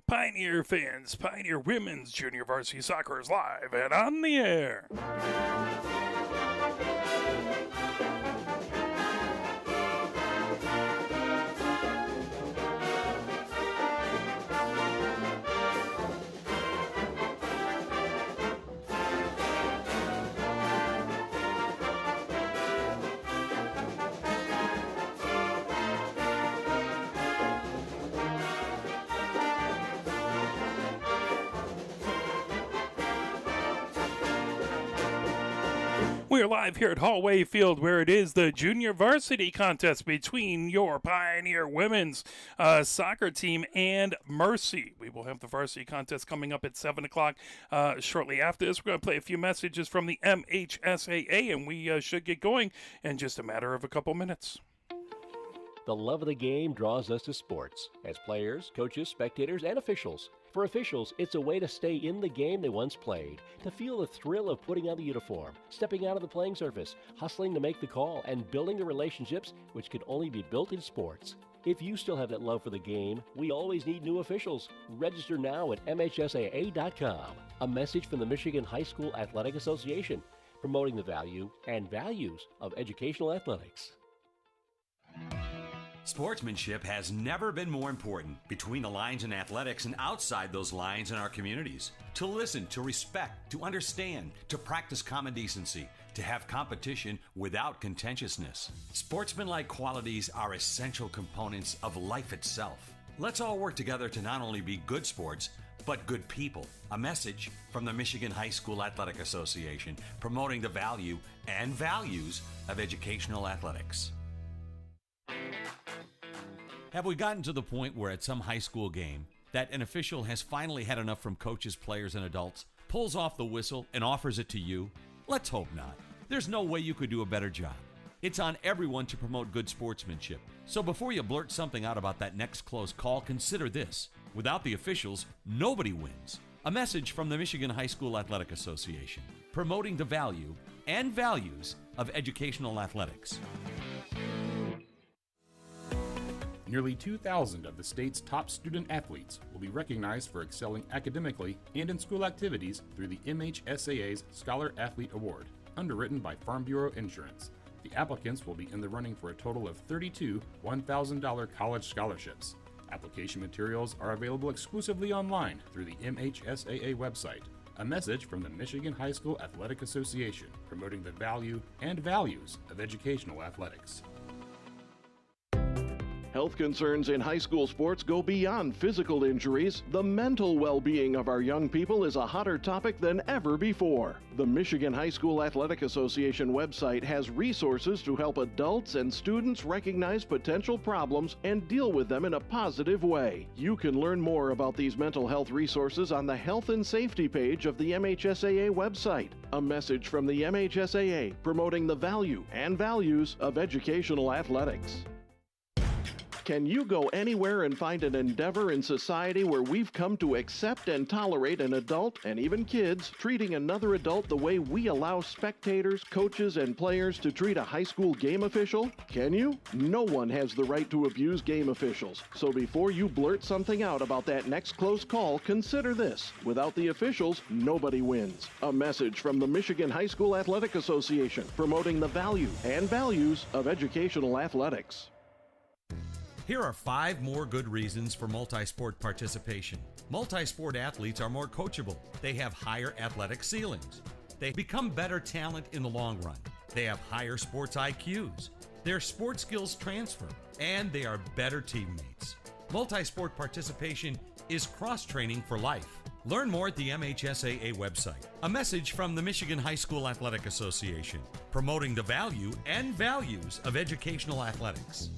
Pioneer fans, Pioneer Women's Junior Varsity Soccer is live and on the air. We are live here at Hallway Field, where it is the junior varsity contest between your Pioneer women's soccer team and Mercy. We will have the varsity contest coming up at 7 o'clock shortly after this. We're going to play a few messages from the MHSAA, and we should get going in just a matter of a couple minutes. The love of the game draws us to sports, as players, coaches, spectators, and officials. For officials, it's a way to stay in the game they once played, to feel the thrill of putting on the uniform, stepping out of the playing surface, hustling to make the call, and building the relationships which can only be built in sports. If you still have that love for the game, we always need new officials. Register now at MHSAA.com. A message from the Michigan High School Athletic Association, promoting the value and values of educational athletics. Sportsmanship has never been more important between the lines in athletics and outside those lines in our communities. To listen, to respect, to understand, to practice common decency, to have competition without contentiousness. Sportsmanlike qualities are essential components of life itself. Let's all work together to not only be good sports, but good people. A message from the Michigan High School Athletic Association, promoting the value and values of educational athletics. Have we gotten to the point where at some high school game that an official has finally had enough from coaches, players, and adults, pulls off the whistle, and offers it to you? Let's hope not. There's no way you could do a better job. It's on everyone to promote good sportsmanship. So before you blurt something out about that next close call, consider this. Without the officials, nobody wins. A message from the Michigan High School Athletic Association, promoting the value and values of educational athletics. Nearly 2,000 of the state's top student athletes will be recognized for excelling academically and in school activities through the MHSAA's Scholar Athlete Award, underwritten by Farm Bureau Insurance. The applicants will be in the running for a total of 32 $1,000 college scholarships. Application materials are available exclusively online through the MHSAA website. A message from the Michigan High School Athletic Association, promoting the value and values of educational athletics. Health concerns in high school sports go beyond physical injuries. The mental well-being of our young people is a hotter topic than ever before. The Michigan High School Athletic Association website has resources to help adults and students recognize potential problems and deal with them in a positive way. You can learn more about these mental health resources on the Health and Safety page of the MHSAA website. A message from the MHSAA, promoting the value and values of educational athletics. Can you go anywhere and find an endeavor in society where we've come to accept and tolerate an adult, and even kids, treating another adult the way we allow spectators, coaches, and players to treat a high school game official? Can you? No one has the right to abuse game officials. So before you blurt something out about that next close call, consider this. Without the officials, nobody wins. A message from the Michigan High School Athletic Association, promoting the value and values of educational athletics. Here are 5 more good reasons for multi-sport participation. Multi-sport athletes are more coachable. They have higher athletic ceilings. They become better talent in the long run. They have higher sports IQs. Their sport skills transfer, and they are better teammates. Multi-sport participation is cross-training for life. Learn more at the MHSAA website. A message from the Michigan High School Athletic Association, promoting the value and values of educational athletics.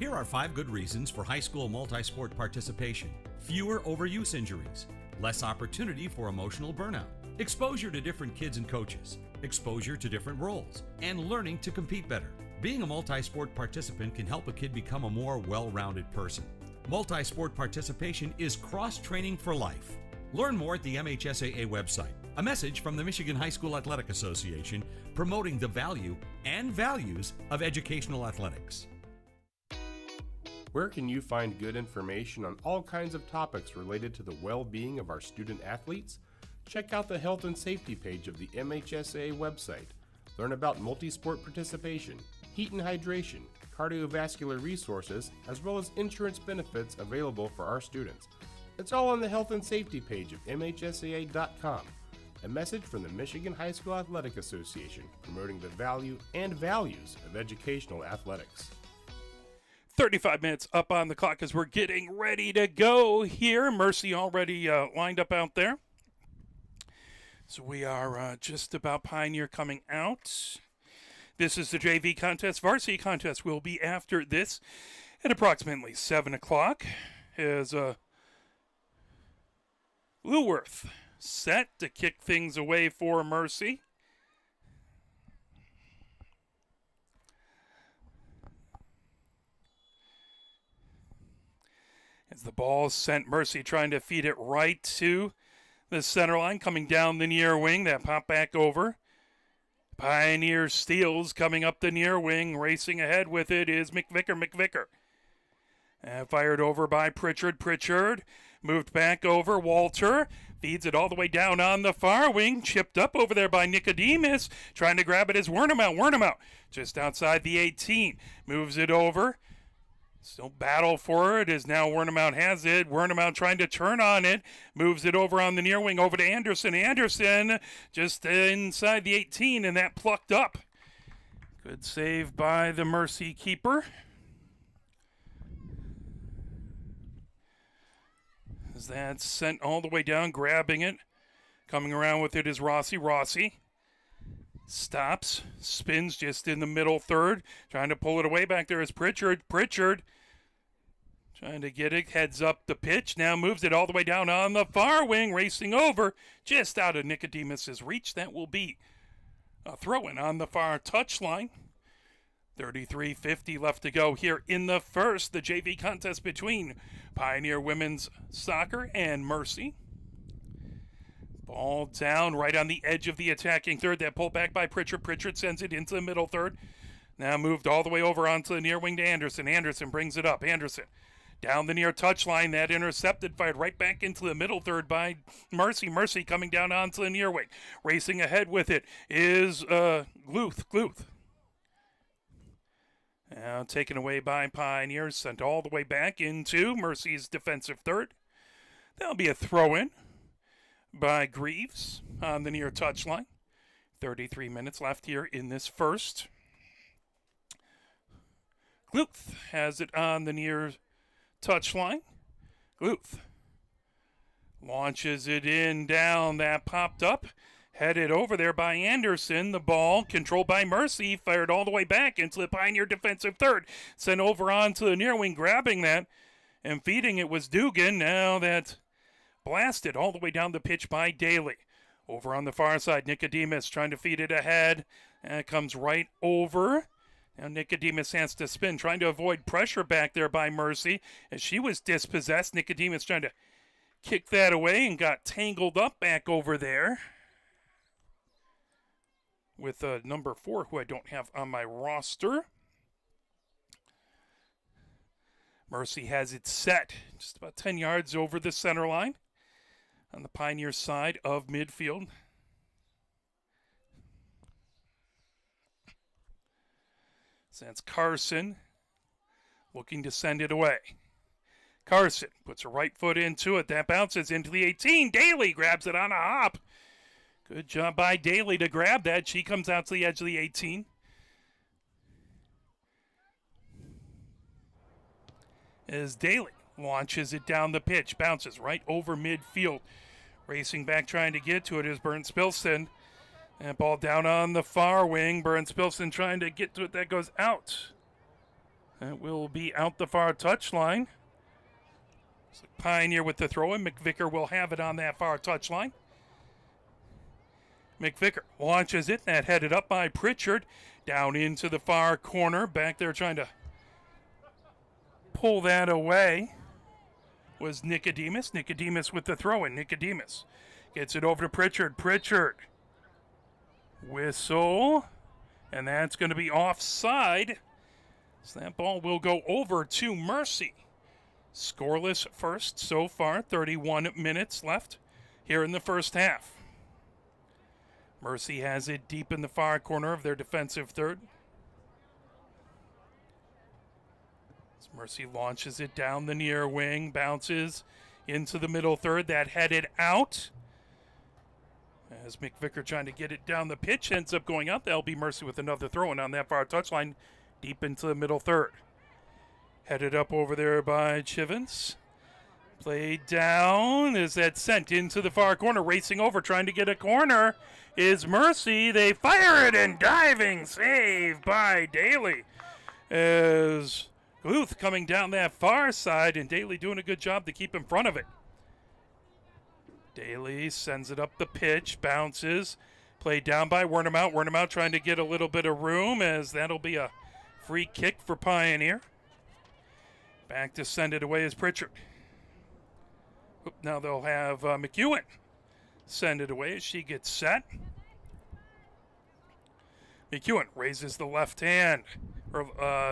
Here are 5 good reasons for high school multi-sport participation. Fewer overuse injuries, less opportunity for emotional burnout, exposure to different kids and coaches, exposure to different roles, and learning to compete better. Being a multi-sport participant can help a kid become a more well-rounded person. Multi-sport participation is cross-training for life. Learn more at the MHSAA website. A message from the Michigan High School Athletic Association, promoting the value and values of educational athletics. Where can you find good information on all kinds of topics related to the well-being of our student athletes? Check out the health and safety page of the MHSAA website. Learn about multi-sport participation, heat and hydration, cardiovascular resources, as well as insurance benefits available for our students. It's all on the health and safety page of MHSAA.com. A message from the Michigan High School Athletic Association promoting the value and values of educational athletics. 35 minutes up on the clock as we're getting ready to go here. Mercy already lined up out there. So we are just about Pioneer coming out. This is the JV contest. Varsity contest will be after this at approximately 7 o'clock. As Lilworth set to kick things away for Mercy. As the ball sent, Mercy trying to feed it right to the center line, coming down the near wing. That pop back over. Pioneer steals coming up the near wing. Racing ahead with it is McVicker. Fired over by Pritchard. Pritchard moved back over. Walter feeds it all the way down on the far wing. Chipped up over there by Nicodemus. Trying to grab it is Wernemout. Just outside the 18. Moves it over. Still battle for it as now Wernemout has it. Wernemout trying to turn on it. Moves it over on the near wing over to Anderson. Anderson just inside the 18 and that plucked up. Good save by the Mercy keeper. As that's sent all the way down, grabbing it. Coming around with it is Rossi. Rossi stops, spins just in the middle third. Trying to pull it away back there is Pritchard. Pritchard trying to get it, heads up the pitch. Now moves it all the way down on the far wing, racing over just out of Nicodemus's reach. That will be a throw-in on the far touchline. 33:50 left to go here in the first. The JV contest between Pioneer Women's Soccer and Mercy. Ball down right on the edge of the attacking third. That pulled back by Pritchard. Pritchard sends it into the middle third. Now moved all the way over onto the near wing to Anderson. Anderson brings it up. Anderson down the near touchline. That intercepted, fired right back into the middle third by Mercy. Mercy coming down onto the near wing. Racing ahead with it is Gluth. Now taken away by Pioneers. Sent all the way back into Mercy's defensive third. That'll be a throw-in by Greaves on the near touchline. 33 minutes left here in this first. Gluth has it on the near touchline. Gluth launches it in, down, that popped up. Headed over there by Anderson. The ball controlled by Mercy. Fired all the way back into the Pioneer defensive third. Sent over onto the near wing, grabbing that and feeding it was Dugan. Now that blasted all the way down the pitch by Daly. Over on the far side, Nicodemus trying to feed it ahead. And it comes right over. Now Nicodemus has to spin, trying to avoid pressure back there by Mercy. As she was dispossessed, Nicodemus trying to kick that away and got tangled up back over there with number 4, who I don't have on my roster. Mercy has it set just about 10 yards over the center line on the Pioneer side of midfield. So that's Carson looking to send it away. Carson puts her right foot into it. That bounces into the 18. Daly grabs it on a hop. Good job by Daly to grab that. She comes out to the edge of the 18. As Daly launches it down the pitch, bounces right over midfield. Racing back trying to get to it is Burns Pilson. And ball down on the far wing. Burns Pilson trying to get to it. That goes out. That will be out the far touchline. So Pioneer with the throw in. McVicker will have it on that far touchline. McVicker launches it. That headed up by Pritchard. Down into the far corner. Back there trying to pull that away was Nicodemus. Nicodemus with the throw-in. Nicodemus gets it over to Pritchard. Pritchard. Whistle. And that's going to be offside. So that ball will go over to Mercy. Scoreless first so far, 31 minutes left here in the first half. Mercy has it deep in the far corner of their defensive third. As Mercy launches it down the near wing, bounces into the middle third, that headed out. As McVicker trying to get it down the pitch, ends up going out. That'll be Mercy with another throw-in on that far touchline, deep into the middle third. Headed up over there by Chivens. Played down. Is that sent into the far corner? Racing over, trying to get a corner is Mercy. They fire it, and diving save by Daly. As Gluth coming down that far side, and Daly doing a good job to keep in front of it. Daly sends it up the pitch, bounces. Played down by Wernemout. Wernemout trying to get a little bit of room, as that'll be a free kick for Pioneer. Back to send it away is Pritchard. Now they'll have McEwen send it away as she gets set. McEwen raises the left hand,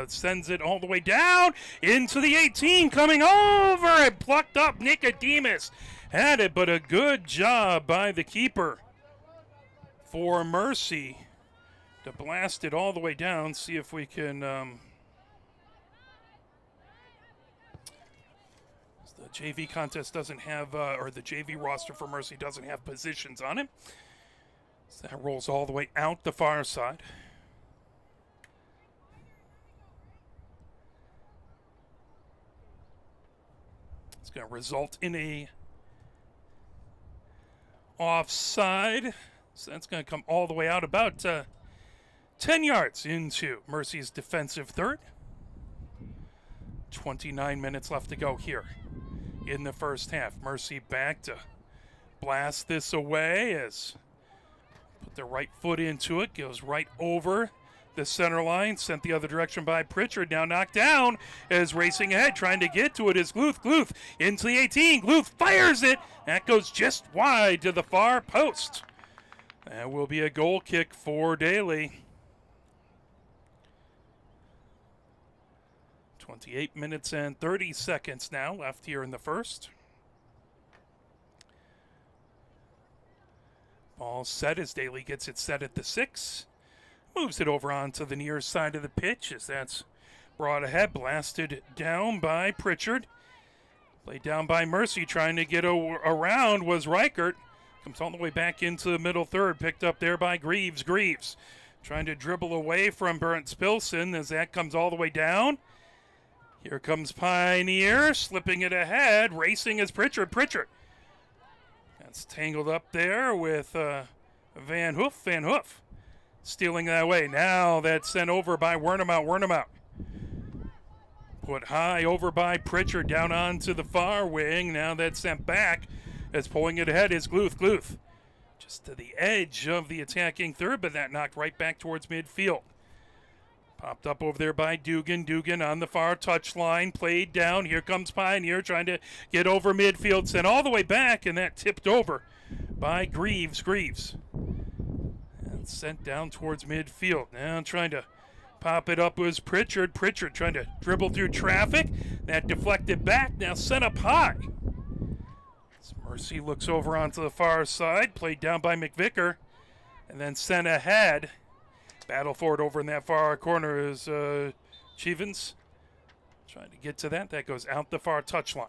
sends it all the way down into the 18, coming over and plucked up. Nicodemus had it, but a good job by the keeper for Mercy to blast it all the way down. See if we can... the JV contest doesn't have, or the JV roster for Mercy doesn't have positions on it. So that rolls all the way out the far side. It's going to result in a offside. So that's going to come all the way out about 10 yards into Mercy's defensive third. 29 minutes left to go here in the first half. Mercy back to blast this away as put the right foot into it, goes right over the center line, sent the other direction by Pritchard, now knocked down as racing ahead, trying to get to it is Gluth. Gluth into the 18, Gluth fires it, that goes just wide to the far post. That will be a goal kick for Daly. 28 minutes and 30 seconds now left here in the first. Ball set as Daly gets it set at the 6. Moves it over onto the near side of the pitch as that's brought ahead. Blasted down by Pritchard. Played down by Mercy. Trying to get around was Reichert. Comes all the way back into the middle third. Picked up there by Greaves. Greaves trying to dribble away from Bernd Spilson as that comes all the way down. Here comes Pioneer, slipping it ahead, racing as Pritchard. Pritchard. That's tangled up there with Van Hoof. Van Hoof stealing that away. Now that's sent over by Wernemout. Wernemout put high over by Pritchard down onto the far wing. Now that's sent back as pulling it ahead is Gluth. Gluth just to the edge of the attacking third, but that knocked right back towards midfield. Popped up over there by Dugan. Dugan on the far touchline. Played down. Here comes Pioneer trying to get over midfield. Sent all the way back, and that tipped over by Greaves. Greaves. And sent down towards midfield. Now trying to pop it up was Pritchard. Pritchard trying to dribble through traffic. That deflected back. Now sent up high. As Mercy looks over onto the far side. Played down by McVicker. And then sent ahead. Battle for it over in that far corner is Chivens. Trying to get to that. That goes out the far touchline.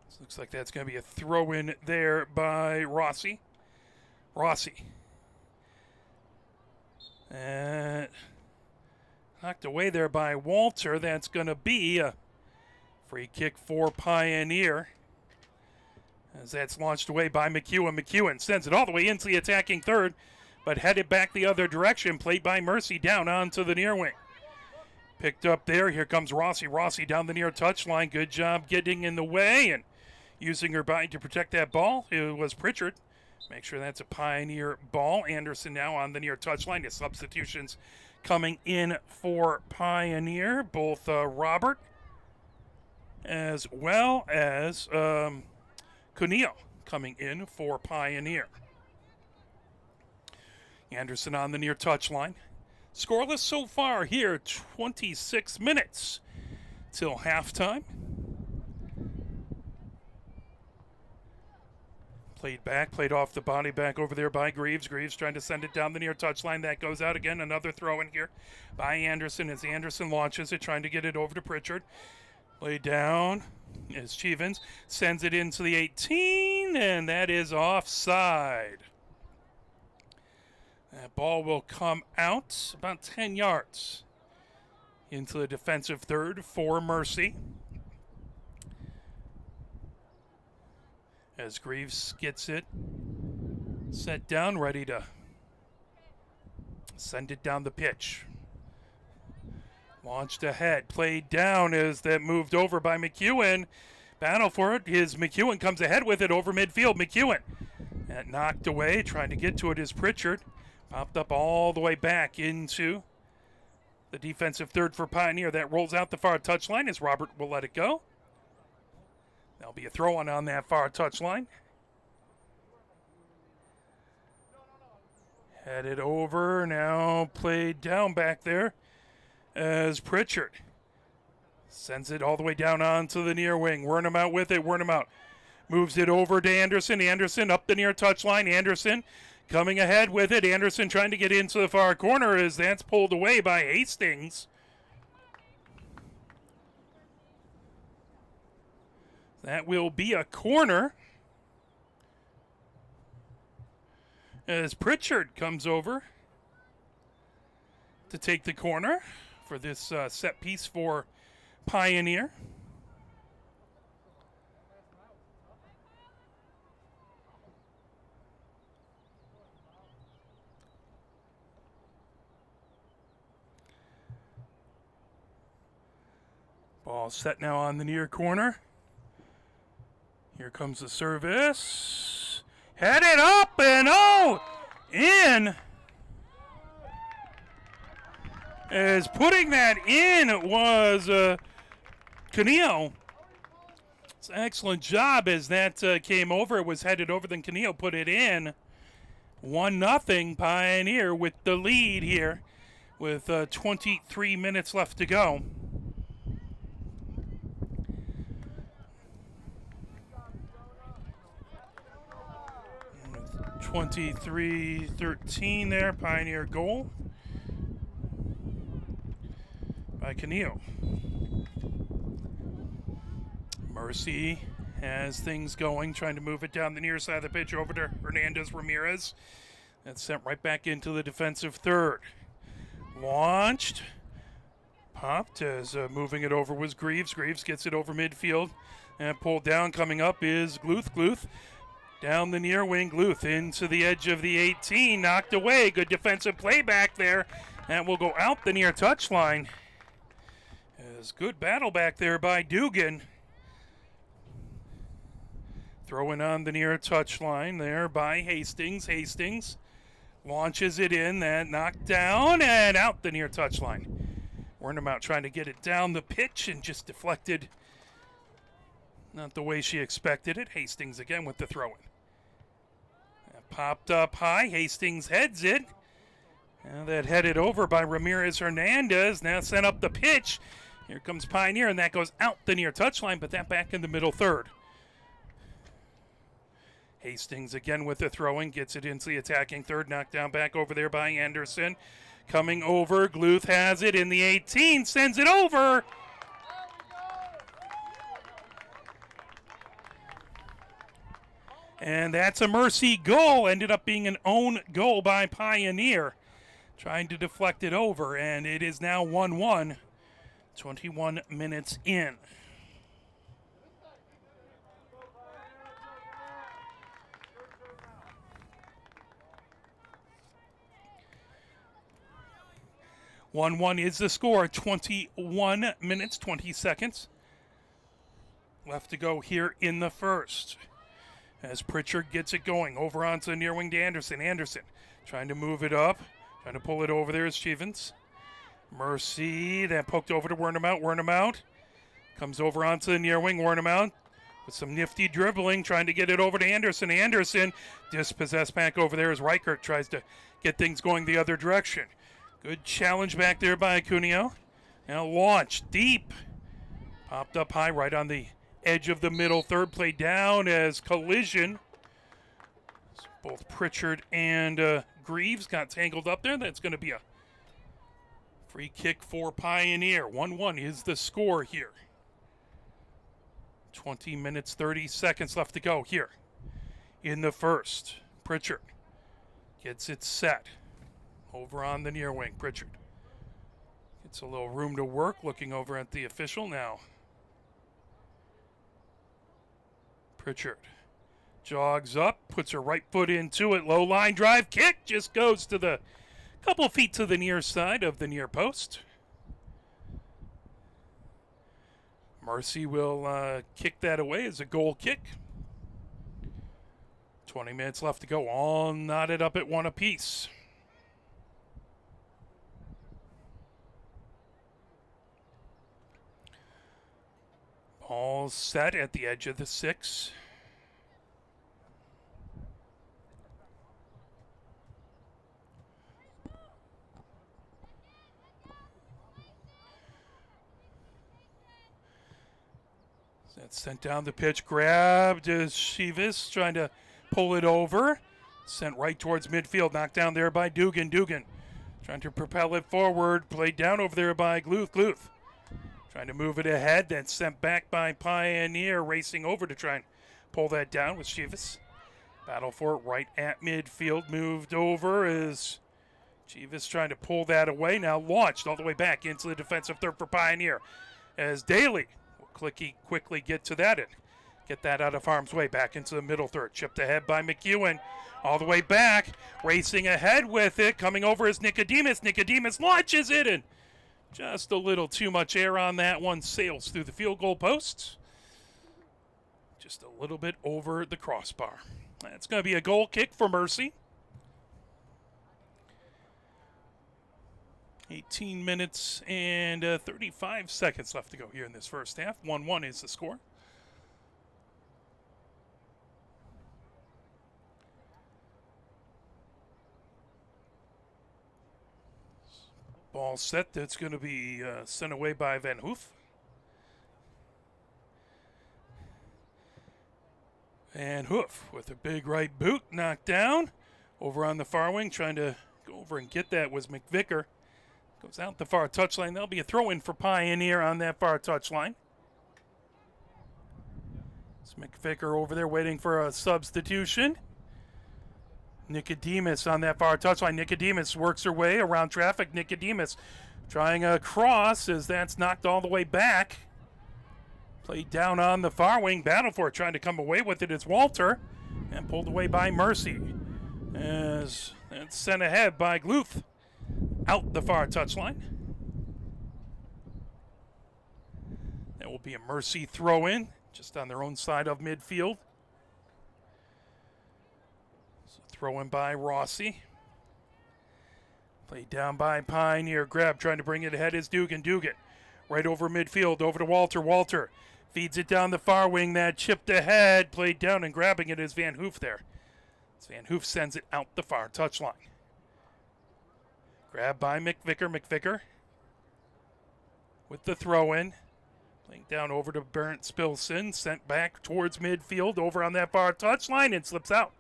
This looks like that's going to be a throw in there by Rossi. Rossi. And knocked away there by Walter. That's going to be a free kick for Pioneer. As that's launched away by McEwen. McEwen sends it all the way into the attacking third, but headed back the other direction. Played by Mercy down onto the near wing. Picked up there. Here comes Rossi. Rossi down the near touchline. Good job getting in the way and using her body to protect that ball. It was Pritchard. Make sure that's a Pioneer ball. Anderson now on the near touchline. The substitutions coming in for Pioneer. Both Robert as well as Cuneo coming in for Pioneer. Anderson on the near touchline. Scoreless so far here, 26 minutes till halftime. Played off the body, back over there by Greaves. Greaves trying to send it down the near touchline. That goes out again. Another throw in here by Anderson as Anderson launches it, trying to get it over to Pritchard. Played down as Chivens sends it into the 18, and that is offside. That ball will come out about 10 yards into the defensive third for Mercy. As Greaves gets it set down, ready to send it down the pitch. Launched ahead, played down as that moved over by McEwen. Battle for it is McEwen comes ahead with it over midfield. McEwen, that knocked away, trying to get to it is Pritchard. Popped up all the way back into the defensive third for Pioneer. That rolls out the far touchline as Robert will let it go. There'll be a throw on that far touchline. Headed over, now played down back there as Pritchard sends it all the way down onto the near wing. Wernham out with it, Wernham out. Moves it over to Anderson. Anderson up the near touchline. Anderson coming ahead with it. Anderson trying to get into the far corner as that's pulled away by Hastings. That will be a corner as Pritchard comes over to take the corner for this set piece for Pioneer. Ball set now on the near corner. Here comes the service. Headed up and in. As putting that in was Cuneo. It's an excellent job as that came over. It was headed over, then Cuneo put it in. 1-0 Pioneer with the lead here with 23 minutes left to go. 23-13 there, Pioneer goal by Cuneo. Mercy has things going, trying to move it down the near side of the pitch over to Hernandez Ramirez. That's sent right back into the defensive third. Launched, popped as moving it over was Greaves. Greaves gets it over midfield and pulled down. Coming up is Gluth. Gluth down the near wing, Gluth into the edge of the 18, knocked away. Good defensive play back there. That will go out the near touchline. As good battle back there by Dugan. Throwing on the near touchline there by Hastings. Hastings launches it in, that knocked down and out the near touchline. Wernham out trying to get it down the pitch and just deflected. Not the way she expected it. Hastings again with the throw-in. Popped up high. Hastings heads it. And that headed over by Ramirez Hernandez. Now sent up the pitch. Here comes Pioneer, and that goes out the near touchline, but that back in the middle third. Hastings again with the throw-in. Gets it into the attacking third. Knocked down back over there by Anderson. Coming over. Gluth has it in the 18. Sends it over. And that's a Mercy goal. Ended up being an own goal by Pioneer. Trying to deflect it over, and it is now 1-1. 21 minutes in. One is the score. 21 minutes, 20 seconds left to go here in the first. As Pritchard gets it going, over onto the near wing to Anderson. Anderson trying to move it up, trying to pull it over there is Chivens. Mercy, that poked over to Wernham out. Wernham out. Comes over onto the near wing. Warnemount with some nifty dribbling, trying to get it over to Anderson. Anderson dispossessed back over there as Reichert tries to get things going the other direction. Good challenge back there by Cuneo. Now launch deep. Popped up high right on the edge of the middle third. Play down as collision. Both Pritchard and Greaves got tangled up there. That's going to be a free kick for Pioneer. 1-1 is the score here. 20 minutes, 30 seconds left to go here in the first. Pritchard gets it set. Over on the near wing, Pritchard. Gets a little room to work, looking over at the official now. Pritchard jogs up, puts her right foot into it. Low line drive kick just goes to the couple feet to the near side of the near post. Mercy will kick that away as a goal kick. 20 minutes left to go, all knotted up at one apiece. All set at the edge of the 6. That's sent down the pitch, grabbed as Shivas trying to pull it over. Sent right towards midfield, knocked down there by Dugan. Dugan trying to propel it forward, played down over there by Gluth. Gluth trying to move it ahead, then sent back by Pioneer, racing over to try and pull that down with Chivas. Battle for it right at midfield, moved over as Chivas trying to pull that away. Now launched all the way back into the defensive third for Pioneer as Daly will quickly get to that and get that out of harm's way. Back into the middle third, chipped ahead by McEwen. All the way back, racing ahead with it, coming over is Nicodemus. Nicodemus launches it, and just a little too much air on that one. Sails through the field goal posts. Just a little bit over the crossbar. That's going to be a goal kick for Mercy. 18 minutes and 35 seconds left to go here in this first half. 1-1 is the score. Ball set, that's going to be sent away by Van Hoof. Van Hoof with a big right boot, knocked down. Over on the far wing, trying to go over and get that was McVicker. Goes out the far touchline. There'll be a throw-in for Pioneer on that far touchline. It's McVicker over there waiting for a substitution. Nicodemus on that far touchline. Nicodemus works her way around traffic. Nicodemus trying a cross as that's knocked all the way back. Played down on the far wing. Battle for it, trying to come away with it is Walter. And pulled away by Mercy. As that's sent ahead by Gluth. Out the far touchline. That will be a Mercy throw-in. Just on their own side of midfield. Throw in by Rossi. Played down by Pioneer. Grab trying to bring it ahead is Dugan. Dugan right over midfield. Over to Walter. Walter feeds it down the far wing. That chipped ahead. Played down and grabbing it is Van Hoof there. As Van Hoof sends it out the far touchline. Grabbed by McVicker. McVicker with the throw in. Playing down over to Bernd Spilson. Sent back towards midfield. Over on that far touchline and slips out.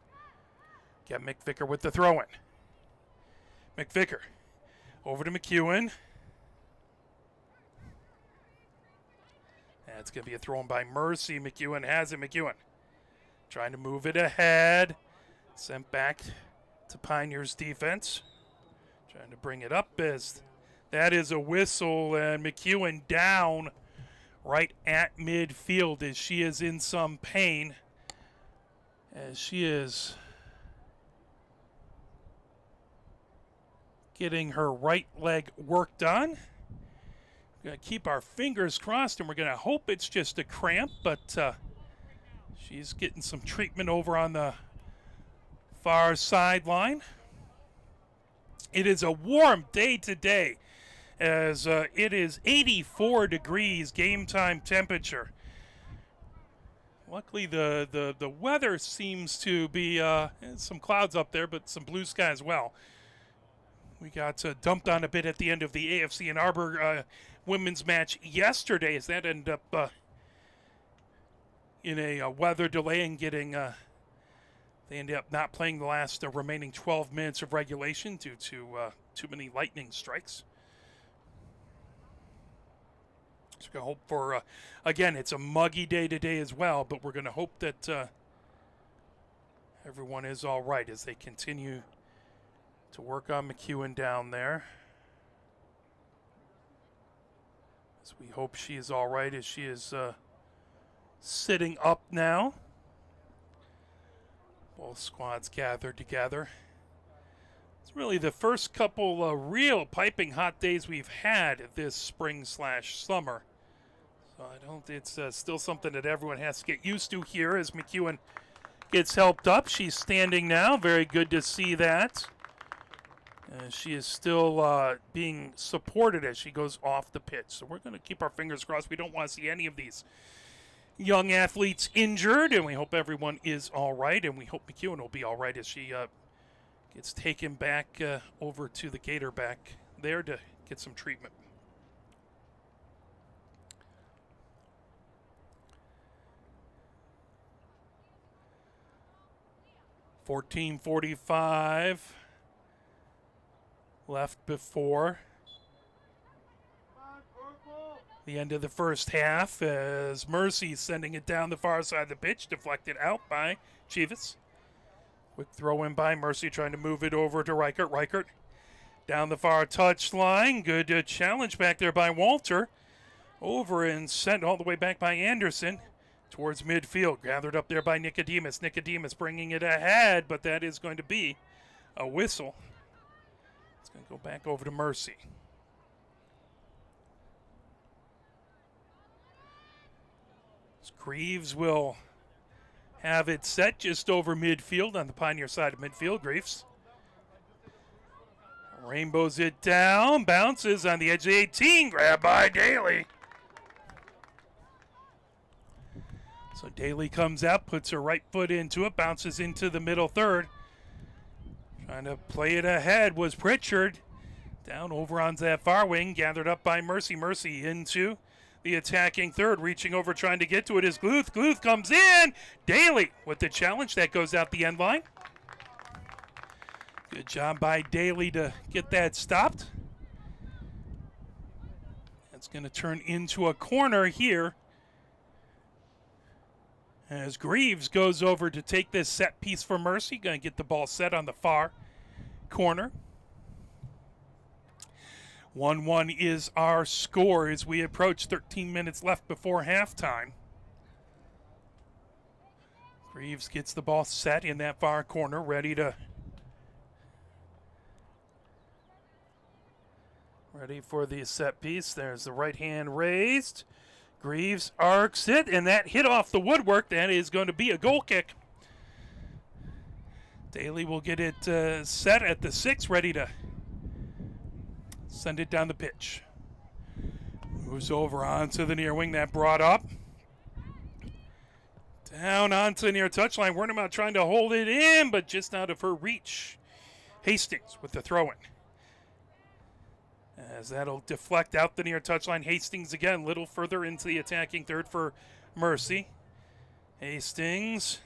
Get McVicker with the throw-in. McVicker over to McEwen. That's going to be a throw-in by Mercy. McEwen has it. McEwen trying to move it ahead. Sent back to Pioneer's defense. Trying to bring it up as that is a whistle, and McEwen down right at midfield as she is in some pain. As she is getting her right leg worked on. We're going to keep our fingers crossed, and we're going to hope it's just a cramp, but she's getting some treatment over on the far sideline. It is a warm day today as it is 84 degrees game time temperature. Luckily, the weather seems to be some clouds up there, but some blue sky as well. We got dumped on a bit at the end of the AFC Ann Arbor women's match yesterday, as that ended up in a weather delay and getting they ended up not playing the last remaining 12 minutes of regulation due to too many lightning strikes. So we're going to hope for, again, it's a muggy day today as well, but we're going to hope that everyone is all right as they continue to work on McEwen down there. As we hope she is all right as she is sitting up now. Both squads gathered together. It's really the first couple real piping hot days we've had this spring/summer. So I don't. It's still something that everyone has to get used to here as McEwen gets helped up. She's standing now. Very good to see that. She is still being supported as she goes off the pitch. So we're going to keep our fingers crossed. We don't want to see any of these young athletes injured, and we hope everyone is all right, and we hope McEwen will be all right as she gets taken back over to the Gator back there to get some treatment. .45 left before the end of the first half as Mercy sending it down the far side of the pitch, deflected out by Chivas. Quick throw in by Mercy, trying to move it over to Reichert. Reichert down the far touchline. Good challenge back there by Walter. Over and sent all the way back by Anderson towards midfield. Gathered up there by Nicodemus. Nicodemus bringing it ahead, but that is going to be a whistle. It's going to go back over to Mercy. Greaves will have it set just over midfield on the Pioneer side of midfield. Greaves rainbows it down, bounces on the edge of the 18, grabbed by Daly. So Daly comes out, puts her right foot into it, bounces into the middle third. Trying to play it ahead was Pritchard. Down over on that far wing, gathered up by Mercy. Mercy into the attacking third, reaching over, trying to get to it is Gluth. Gluth comes in. Daly with the challenge. That goes out the end line. Good job by Daly to get that stopped. That's going to turn into a corner here as Greaves goes over to take this set piece for Mercy. Going to get the ball set on the far corner. 1-1 is our score as we approach 13 minutes left before halftime. Greaves gets the ball set in that far corner, ready for the set piece. There's the right hand raised. Greaves arcs it, and that hit off the woodwork. That is going to be a goal kick. Daly will get it set at the 6, ready to send it down the pitch. Moves over onto the near wing, that brought up. Down onto the near touchline. Wernemout trying to hold it in, but just out of her reach. Hastings with the throw-in. As that'll deflect out the near touchline. Hastings again, little further into the attacking third for Mercy. Hastings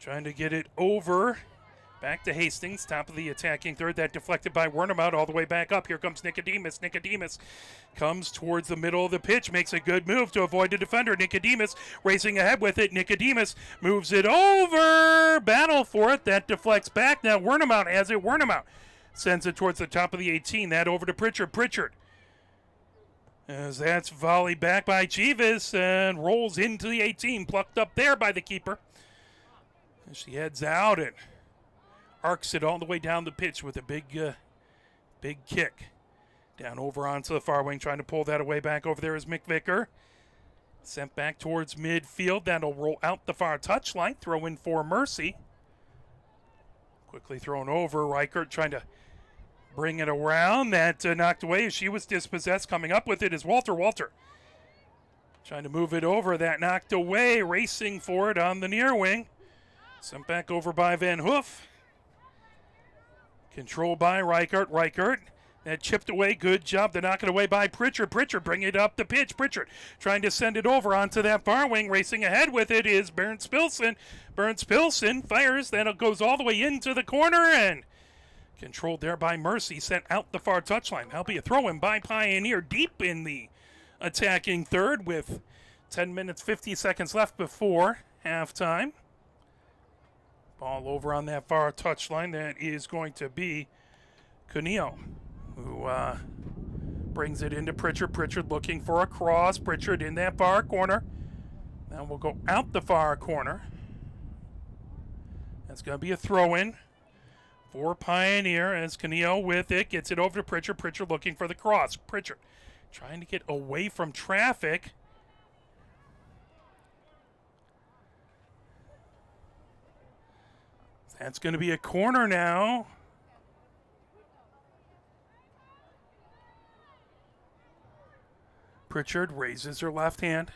trying to get it over. Back to Hastings, top of the attacking third. That deflected by Wernemout all the way back up. Here comes Nicodemus. Nicodemus comes towards the middle of the pitch, makes a good move to avoid the defender. Nicodemus racing ahead with it. Nicodemus moves it over. Battle for it. That deflects back. Now Wernemout has it. Wernemout sends it towards the top of the 18. That over to Pritchard. Pritchard, as that's volleyed back by Chivas and rolls into the 18. Plucked up there by the keeper. As she heads out and arcs it all the way down the pitch with a big kick. Down over onto the far wing, trying to pull that away. Back over there is McVicker. Sent back towards midfield. That'll roll out the far touchline. Throw in for Mercy. Quickly thrown over. Reichert trying to Bring it around. That knocked away as she was dispossessed. Coming up with it is Walter. Walter trying to move it over. That knocked away. Racing for it on the near wing. Sent back over by Van Hoof. Controlled by Reichert. Reichert. That chipped away. Good job to knock it away by Pritchard. Pritchard bring it up the pitch. Pritchard trying to send it over onto that far wing. Racing ahead with it is Bernd Spilson. Bernd Spilson fires. Then it goes all the way into the corner and controlled there by Mercy. Sent out the far touchline. That'll be a throw-in by Pioneer deep in the attacking third with 10 minutes, 50 seconds left before halftime. Ball over on that far touchline. That is going to be Cuneo, who brings it into Pritchard. Pritchard looking for a cross. Pritchard in that far corner. Now we'll go out the far corner. That's going to be a throw-in for Pioneer as Cuneo with it. Gets it over to Pritchard. Pritchard looking for the cross. Pritchard trying to get away from traffic. That's going to be a corner now. Pritchard raises her left hand.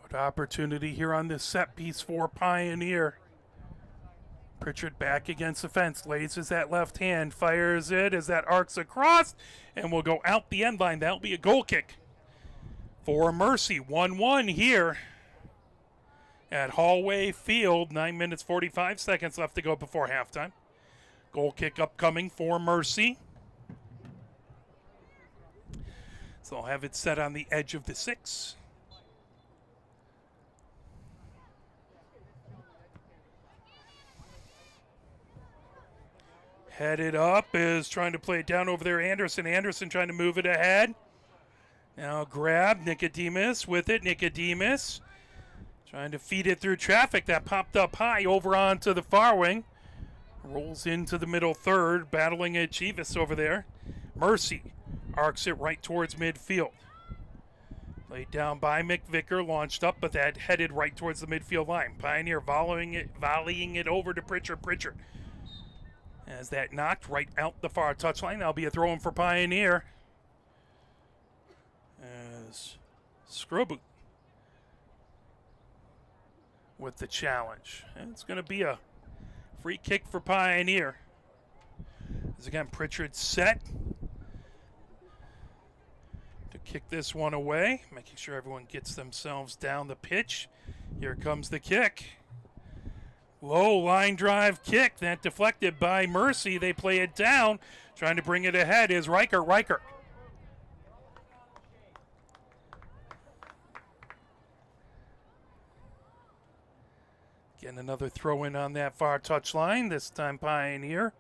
Good opportunity here on this set piece for Pioneer. Pritchard back against the fence, laces that left hand, fires it as that arcs across, and will go out the end line. That'll be a goal kick for Mercy. 1-1 here at Hallway Field. 9 minutes, 45 seconds left to go before halftime. Goal kick upcoming for Mercy. So I'll have it set on the edge of the 6. Headed up is trying to play it down over there. Anderson. Anderson trying to move it ahead. Now grab Nicodemus with it. Nicodemus trying to feed it through traffic. That popped up high over onto the far wing. Rolls into the middle third. Battling Chivas over there. Mercy arcs it right towards midfield. Laid down by McVicker. Launched up, but that headed right towards the midfield line. Pioneer volleying it over to Pritchard. Pritchard. As that knocked right out the far touchline. That'll be a throw-in for Pioneer. As Scroboot with the challenge. And it's going to be a free kick for Pioneer. As again, Pritchard set to kick this one away. Making sure everyone gets themselves down the pitch. Here comes the kick. Low line drive kick. That deflected by Mercy. They play it down. Trying to bring it ahead is Reichert. Reichert. Getting another throw in on that far touchline. This time Pioneer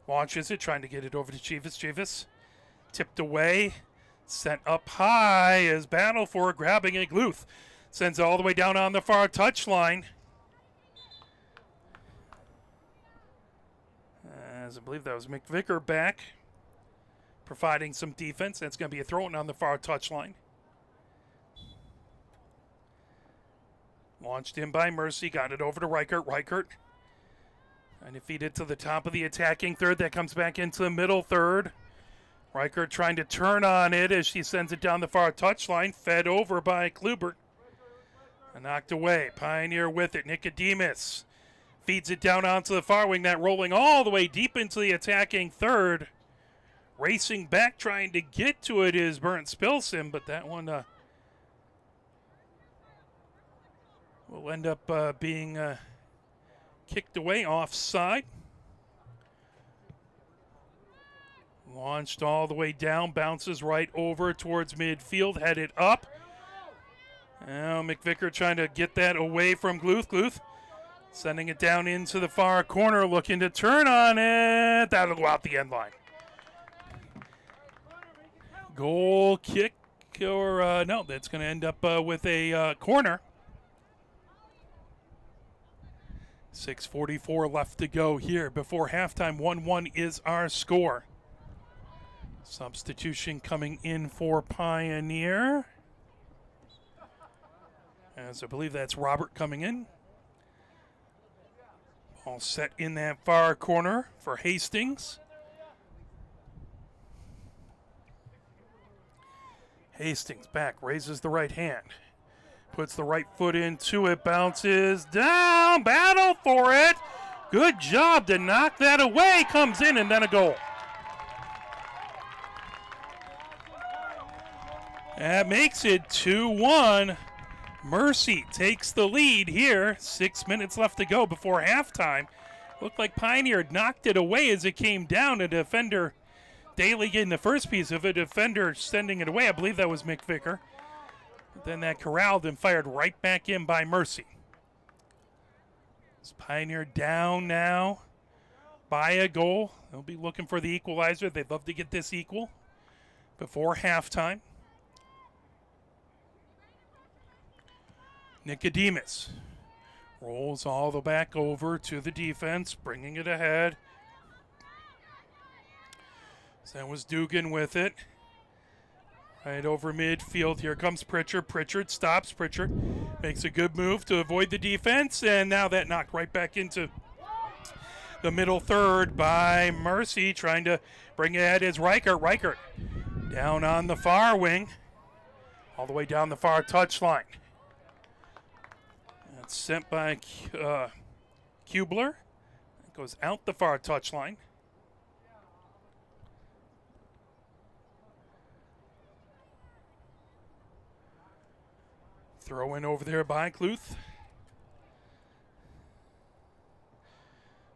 launches it. Trying to get it over to Chivas. Chivas tipped away. Sent up high as battle for grabbing it. Gluth sends it all the way down on the far touchline. As I believe that was McVicker back, providing some defense. That's going to be a throw-in on the far touchline. Launched in by Mercy, got it over to Reichert. Reichert trying to feed it to the top of the attacking third. That comes back into the middle third. Reichert trying to turn on it as she sends it down the far touchline. Fed over by Klubert. And knocked away. Pioneer with it. Nicodemus feeds it down onto the far wing. That rolling all the way deep into the attacking third. Racing back, trying to get to it is Bernd Spilson, but that one will end up being kicked away offside. Launched all the way down, bounces right over towards midfield, headed up. Now McVicker trying to get that away from Gluth. Gluth sending it down into the far corner, looking to turn on it. That'll go out the end line. Goal kick, or no, that's going to end up with a corner. 6:44 left to go here before halftime. 1-1 is our score. Substitution coming in for Pioneer. As I believe that's Robert coming in. All set in that far corner for Hastings. Hastings back, raises the right hand. Puts the right foot into it, bounces down, battle for it. Good job to knock that away, comes in, and then a goal. That makes it 2-1. Mercy takes the lead here. 6 minutes left to go before halftime. Looked like Pioneer knocked it away as it came down. A defender, Daly getting the first piece of it, a defender sending it away. I believe that was McVicker. But then that corralled and fired right back in by Mercy. It's Pioneer down now by a goal. They'll be looking for the equalizer. They'd love to get this equal before halftime. Nicodemus rolls all the back over to the defense, bringing it ahead. So that was Dugan with it. Right over midfield. Here comes Pritchard. Pritchard stops. Pritchard makes a good move to avoid the defense, and now that knocked right back into the middle third by Mercy, trying to bring it ahead is Reichert. Reichert down on the far wing, all the way down the far touchline. That's sent by Kubler. It goes out the far touchline. Throw in over there by Kluth.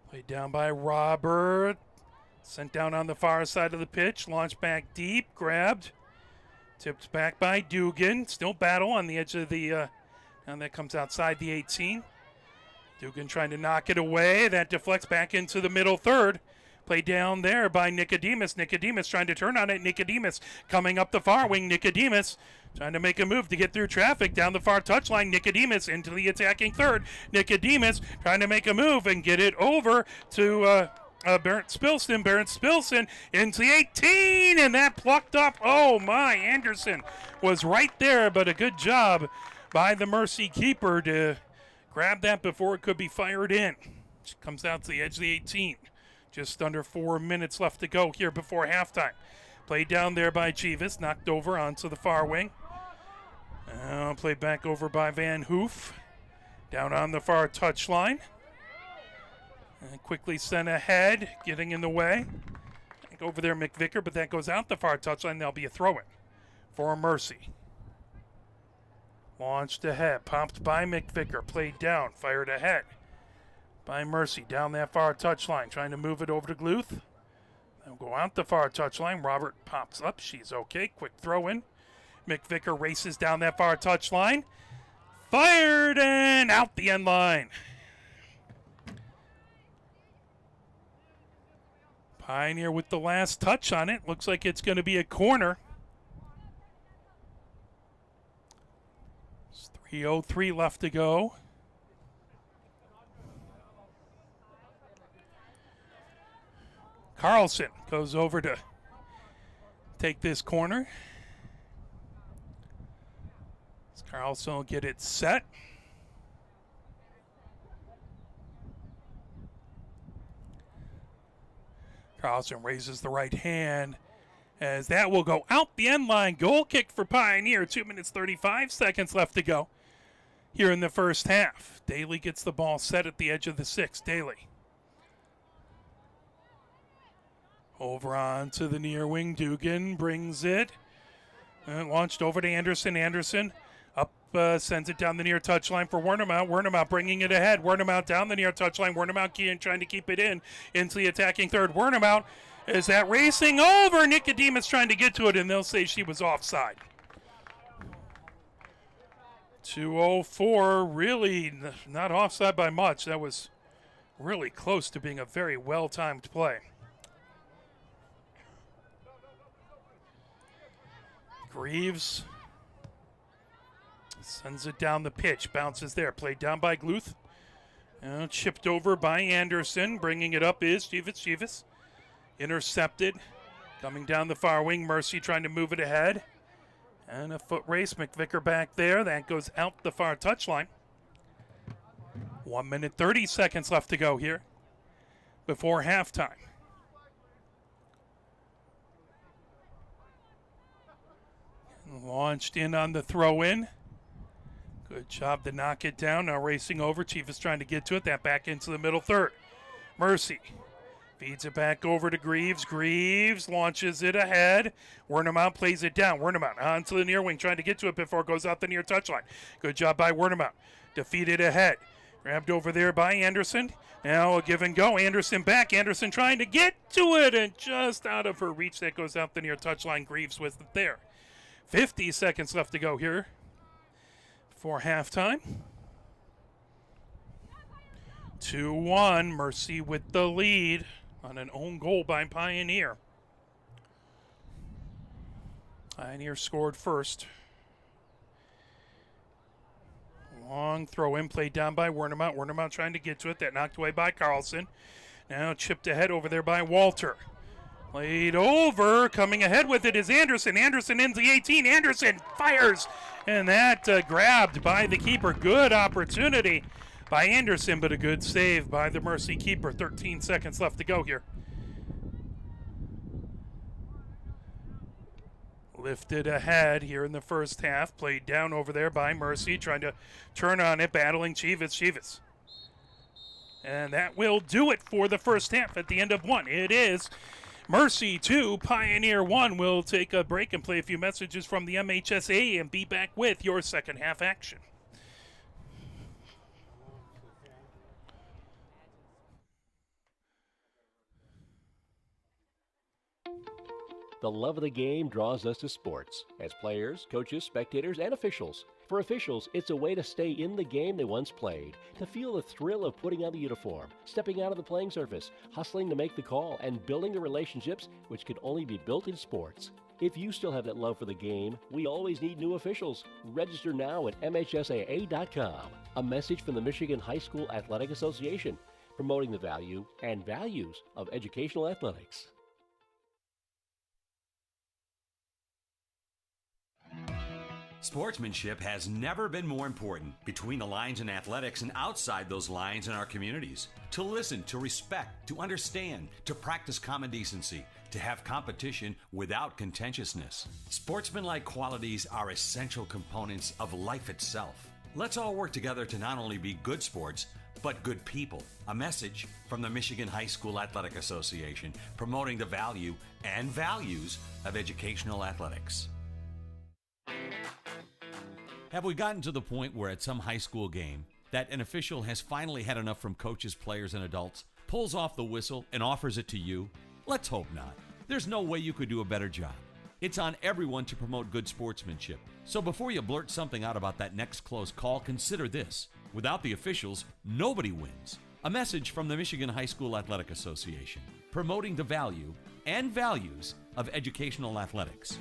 Played down by Robert. Sent down on the far side of the pitch. Launched back deep. Grabbed. Tipped back by Dugan. Still battle on the edge of the... and that comes outside the 18. Dugan trying to knock it away. That deflects back into the middle third. Played down there by Nicodemus. Nicodemus trying to turn on it. Nicodemus coming up the far wing. Nicodemus trying to make a move to get through traffic down the far touchline. Nicodemus into the attacking third. Nicodemus trying to make a move and get it over to Barrett Spilson. Barrett Spilson into the 18, and that plucked up. Oh my, Anderson was right there, but a good job by the Mercy keeper to grab that before it could be fired in. She comes out to the edge of the 18. Just under 4 minutes left to go here before halftime. Played down there by Chivas, knocked over onto the far wing. Played back over by Van Hoof. Down on the far touchline. And quickly sent ahead, getting in the way. Over there, McVicker, but that goes out the far touchline. There'll be a throw-in for Mercy. Launched ahead, popped by McVicker, played down, fired ahead by Mercy down that far touchline, trying to move it over to Gluth. They'll go out the far touchline. Robert pops up. She's okay. Quick throw in. McVicker races down that far touchline. Fired and out the end line. Pioneer with the last touch on it. Looks like it's going to be a corner. 3:03 left to go. Carlson goes over to take this corner. Carlson will get it set. Carlson raises the right hand as that will go out the end line. Goal kick for Pioneer. 2 minutes 35 seconds left to go here in the first half. Daly gets the ball set at the edge of the 6. Daly. Over on to the near wing. Dugan brings it. And launched over to Anderson. Anderson up, sends it down the near touchline for Wernemount. Wernemount bringing it ahead. Wernemount down the near touchline. Wernemount trying to keep it into the attacking third. Wernemount is that racing over. Nicodemus trying to get to it, and they'll say she was offside. 2:04, really not offside by much. That was really close to being a very well-timed play. Greaves sends it down the pitch, bounces there, played down by Gluth. Chipped over by Anderson, bringing it up is Chivas. Intercepted, coming down the far wing, Mercy trying to move it ahead. And a foot race, McVicker back there, that goes out the far touchline. 1 minute 30 seconds left to go here before halftime. Launched in on the throw-in. Good job to knock it down. Now racing over. Chief is trying to get to it. That back into the middle third. Mercy feeds it back over to Greaves. Greaves launches it ahead. Wernemount plays it down. Wernemount onto the near wing, trying to get to it before it goes out the near touchline. Good job by Wernemount. Defeated ahead. Grabbed over there by Anderson. Now a give and go. Anderson back. Anderson trying to get to it, and just out of her reach. That goes out the near touchline. Greaves with it there. 50 seconds left to go here for halftime. 2-1. Mercy with the lead on an own goal by Pioneer. Pioneer scored first. Long throw in, played down by Wernemount. Wernemount trying to get to it. That knocked away by Carlson. Now chipped ahead over there by Walter. Played over. Coming ahead with it is Anderson. Anderson into the 18. Anderson fires. And that grabbed by the keeper. Good opportunity by Anderson, but a good save by the Mercy keeper. 13 seconds left to go here. Lifted ahead here in the first half. Played down over there by Mercy. Trying to turn on it. Battling Chivas. Chivas. And that will do it for the first half at the end of one. It is Mercy 2, Pioneer 1. We'll take a break and play a few messages from the MHSA and be back with your second half action. The love of the game draws us to sports as players, coaches, spectators, and officials. For officials, it's a way to stay in the game they once played, to feel the thrill of putting on the uniform, stepping out of the playing surface, hustling to make the call, and building the relationships which can only be built in sports. If you still have that love for the game, we always need new officials. Register now at MHSAA.com. A message from the Michigan High School Athletic Association, promoting the value and values of educational athletics. Sportsmanship has never been more important between the lines in athletics and outside those lines in our communities. To listen, to respect, to understand, to practice common decency, to have competition without contentiousness. Sportsmanlike qualities are essential components of life itself. Let's all work together to not only be good sports, but good people. A message from the Michigan High School Athletic Association, promoting the value and values of educational athletics. Have we gotten to the point where at some high school game that an official has finally had enough from coaches, players, and adults, pulls off the whistle, and offers it to you? Let's hope not. There's no way you could do a better job. It's on everyone to promote good sportsmanship. So before you blurt something out about that next close call, consider this. Without the officials, nobody wins. A message from the Michigan High School Athletic Association, promoting the value and values of educational athletics.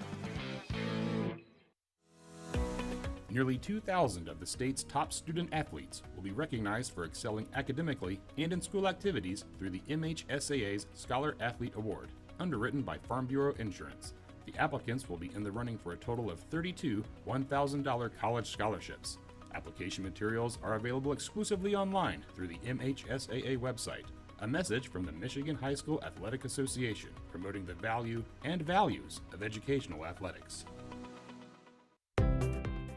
Nearly 2,000 of the state's top student athletes will be recognized for excelling academically and in school activities through the MHSAA's Scholar Athlete Award, underwritten by Farm Bureau Insurance. The applicants will be in the running for a total of 32 $1,000 college scholarships. Application materials are available exclusively online through the MHSAA website. A message from the Michigan High School Athletic Association, promoting the value and values of educational athletics.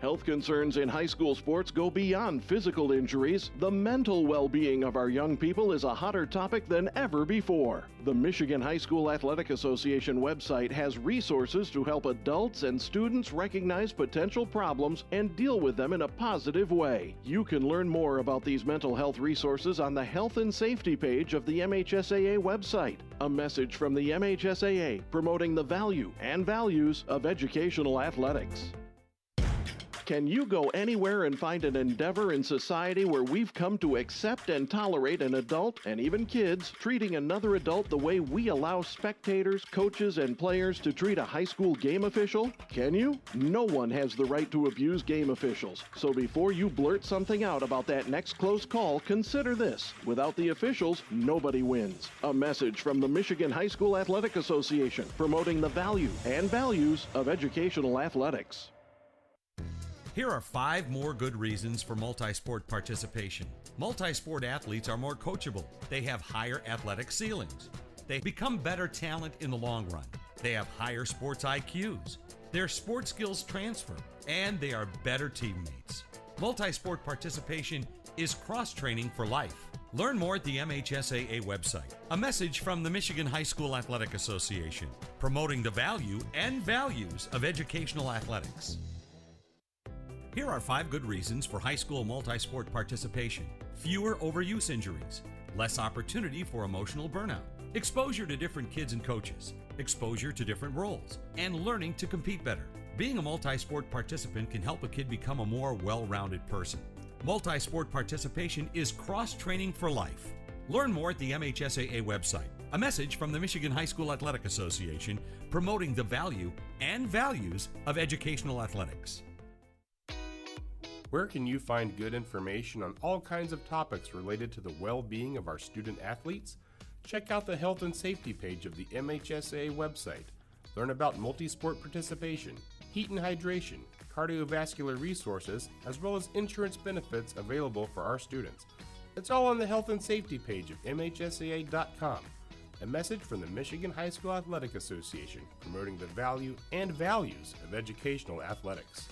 Health concerns in high school sports go beyond physical injuries. The mental well-being of our young people is a hotter topic than ever before. The Michigan High School Athletic Association website has resources to help adults and students recognize potential problems and deal with them in a positive way. You can learn more about these mental health resources on the Health and Safety page of the MHSAA website. A message from the MHSAA promoting the value and values of educational athletics. Can you go anywhere and find an endeavor in society where we've come to accept and tolerate an adult, and even kids, treating another adult the way we allow spectators, coaches, and players to treat a high school game official? Can you? No one has the right to abuse game officials. So before you blurt something out about that next close call, consider this. Without the officials, nobody wins. A message from the Michigan High School Athletic Association, promoting the value and values of educational athletics. Here are 5 more good reasons for multi-sport participation. Multi-sport athletes are more coachable. They have higher athletic ceilings. They become better talent in the long run. They have higher sports IQs. Their sport skills transfer, and they are better teammates. Multi-sport participation is cross-training for life. Learn more at the MHSAA website. A message from the Michigan High School Athletic Association, promoting the value and values of educational athletics. Here are 5 good reasons for high school multi-sport participation. Fewer overuse injuries, less opportunity for emotional burnout, exposure to different kids and coaches, exposure to different roles, and learning to compete better. Being a multi-sport participant can help a kid become a more well-rounded person. Multi-sport participation is cross-training for life. Learn more at the MHSAA website. A message from the Michigan High School Athletic Association, promoting the value and values of educational athletics. Where can you find good information on all kinds of topics related to the well-being of our student athletes? Check out the health and safety page of the MHSAA website. Learn about multi-sport participation, heat and hydration, cardiovascular resources, as well as insurance benefits available for our students. It's all on the health and safety page of MHSAA.com. A message from the Michigan High School Athletic Association, promoting the value and values of educational athletics.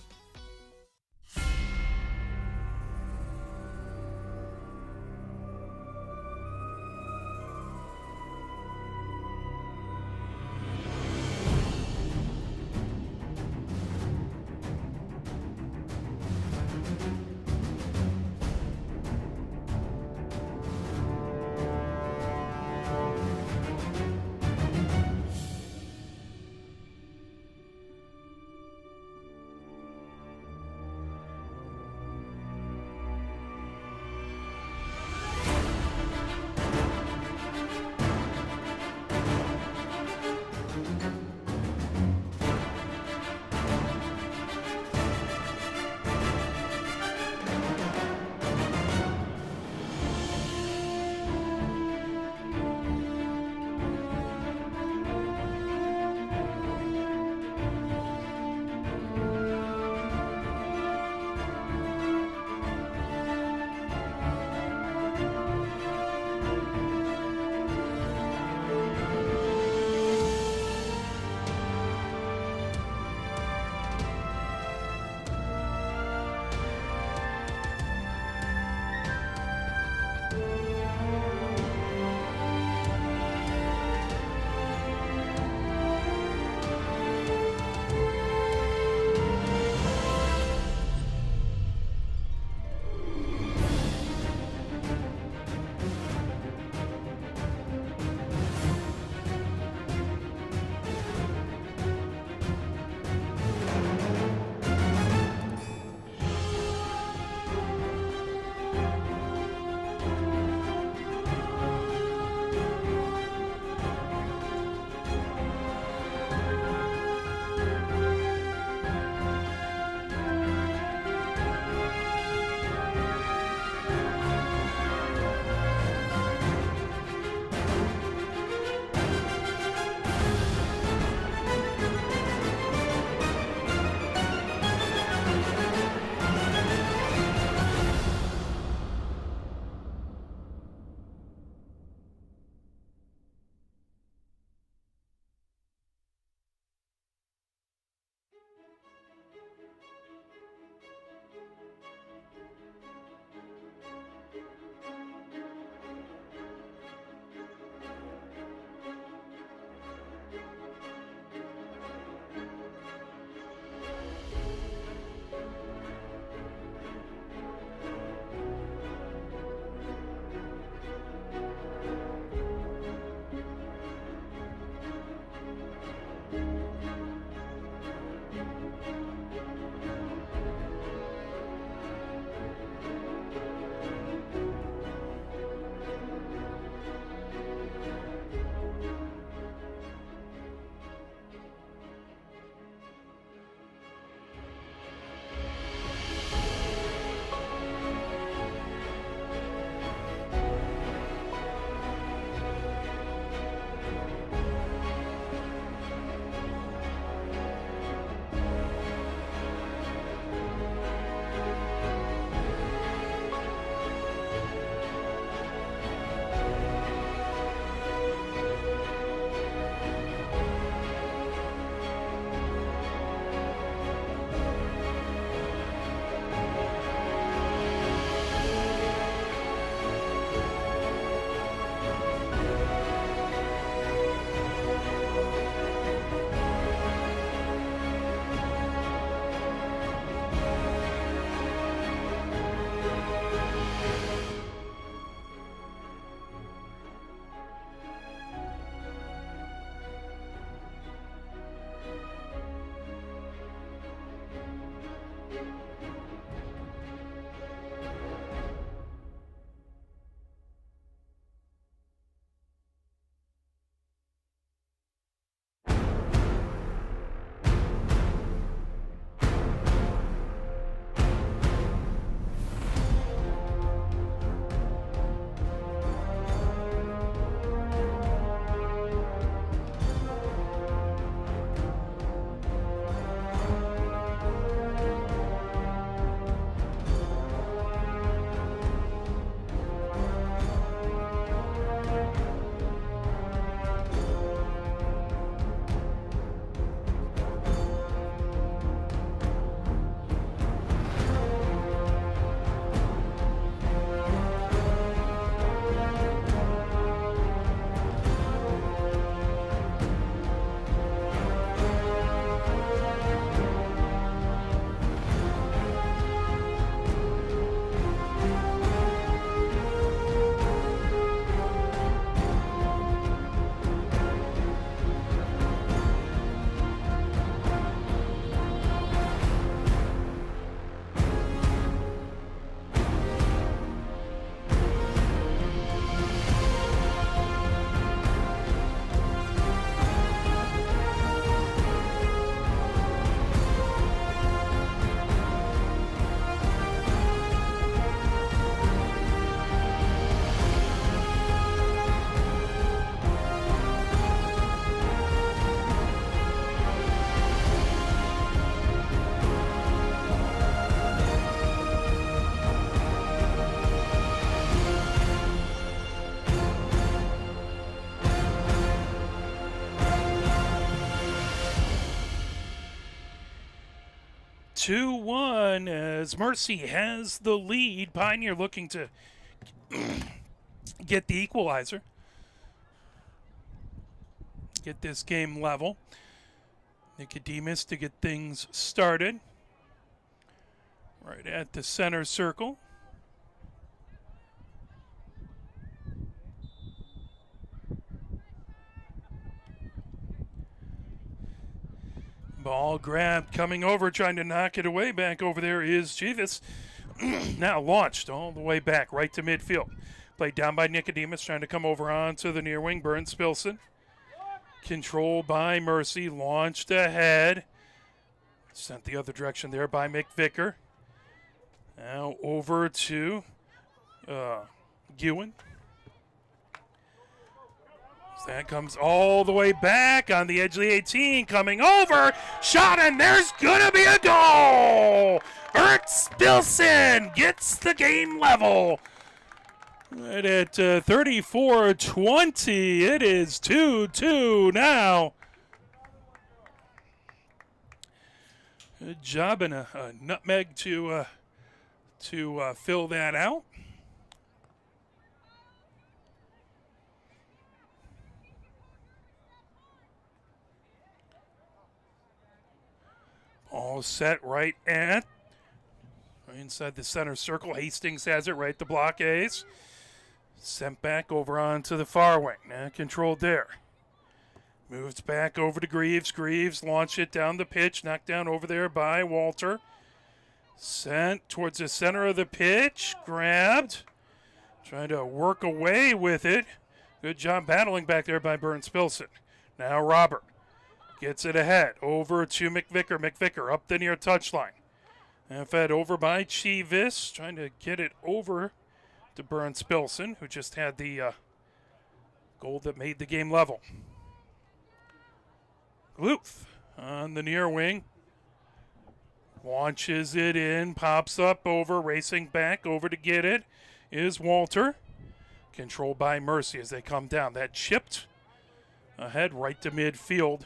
2-1 as Mercy has the lead. Pioneer looking to get the equalizer. Get this game level. Nicodemus to get things started. Right at the center circle. Ball grabbed, coming over, trying to knock it away. Back over there is Chivas. Now launched all the way back, right to midfield. Played down by Nicodemus, trying to come over onto the near wing. Burns Spilson. Controlled by Mercy, launched ahead. Sent the other direction there by McVicker. Now over to Gewen. That comes all the way back on the edge of the 18, coming over, shot, and there's gonna be a goal! Bert Spilson gets the game level. Right at 34-20, it is 2-2 now. Good job, and a nutmeg to fill that out. All set right inside the center circle. Hastings has it right at the block ace. Sent back over onto the far wing. Now controlled there. Moves back over to Greaves. Greaves launched it down the pitch. Knocked down over there by Walter. Sent towards the center of the pitch. Grabbed. Trying to work away with it. Good job battling back there by Burns Spilson. Now Robert. Gets it ahead, over to McVicker. McVicker up the near touchline. And fed over by Chivas, trying to get it over to Burns Spilson, who just had the goal that made the game level. Gluth on the near wing. Launches it in, pops up over, racing back over to get it is Walter. Controlled by Mercy as they come down. That chipped ahead right to midfield.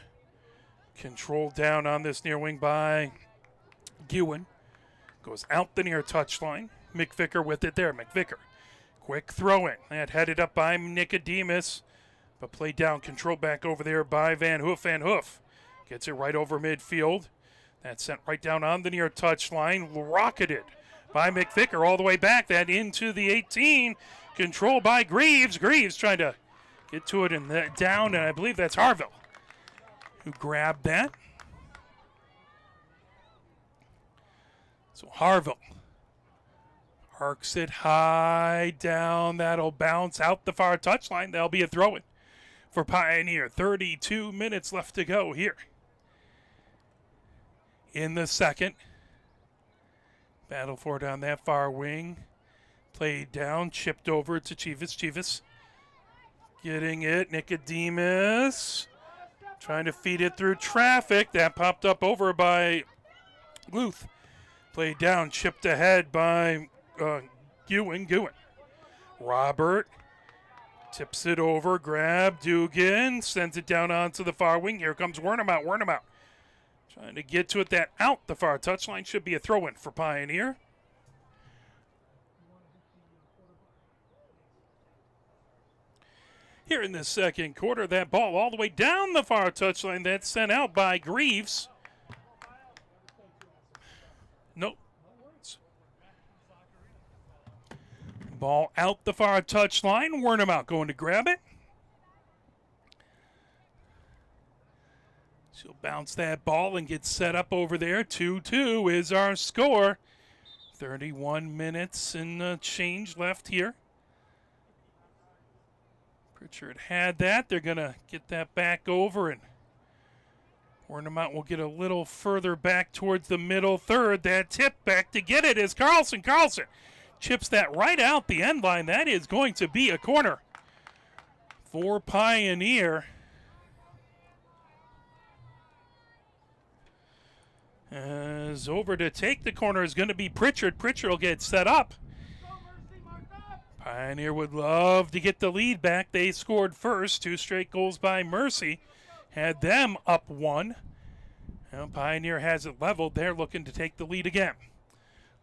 Controlled down on this near wing by Gewen. Goes out the near touchline. McVicker with it there. McVicker. Quick throw in. That headed up by Nicodemus. But played down. Controlled back over there by Van Hoof. Van Hoof gets it right over midfield. That's sent right down on the near touchline. Rocketed by McVicker all the way back. That into the 18. Controlled by Greaves. Greaves trying to get to it and down. And I believe that's Harville who grabbed that. So Harville arcs it high down. That'll bounce out the far touchline. That'll be a throw-in for Pioneer. 32 minutes left to go here in the second. Battle for it on that far wing. Played down, chipped over to Chivas. Chivas getting it. Nicodemus trying to feed it through traffic. That popped up over by Gluth. Played down, chipped ahead by Gewen. Robert tips it over, grab Dugan, sends it down onto the far wing. Here comes Wernemout. Trying to get to it, that out the far touchline. Should be a throw-in for Pioneer. Here in the second quarter, that ball all the way down the far touchline. That's sent out by Greaves. Nope. Ball out the far touchline. Wernemout going to grab it. She'll bounce that ball and get set up over there. 2-2 is our score. 31 minutes and change left here. Pritchard had that. They're going to get that back over, and Wernemout will get a little further back towards the middle third. That tip back to get it is Carlson. Carlson chips that right out the end line. That is going to be a corner for Pioneer. As over to take the corner is going to be Pritchard. Pritchard will get set up. Pioneer would love to get the lead back. They scored first. 2 straight goals by Mercy. Had them up 1. Well, Pioneer has it leveled. They're looking to take the lead again.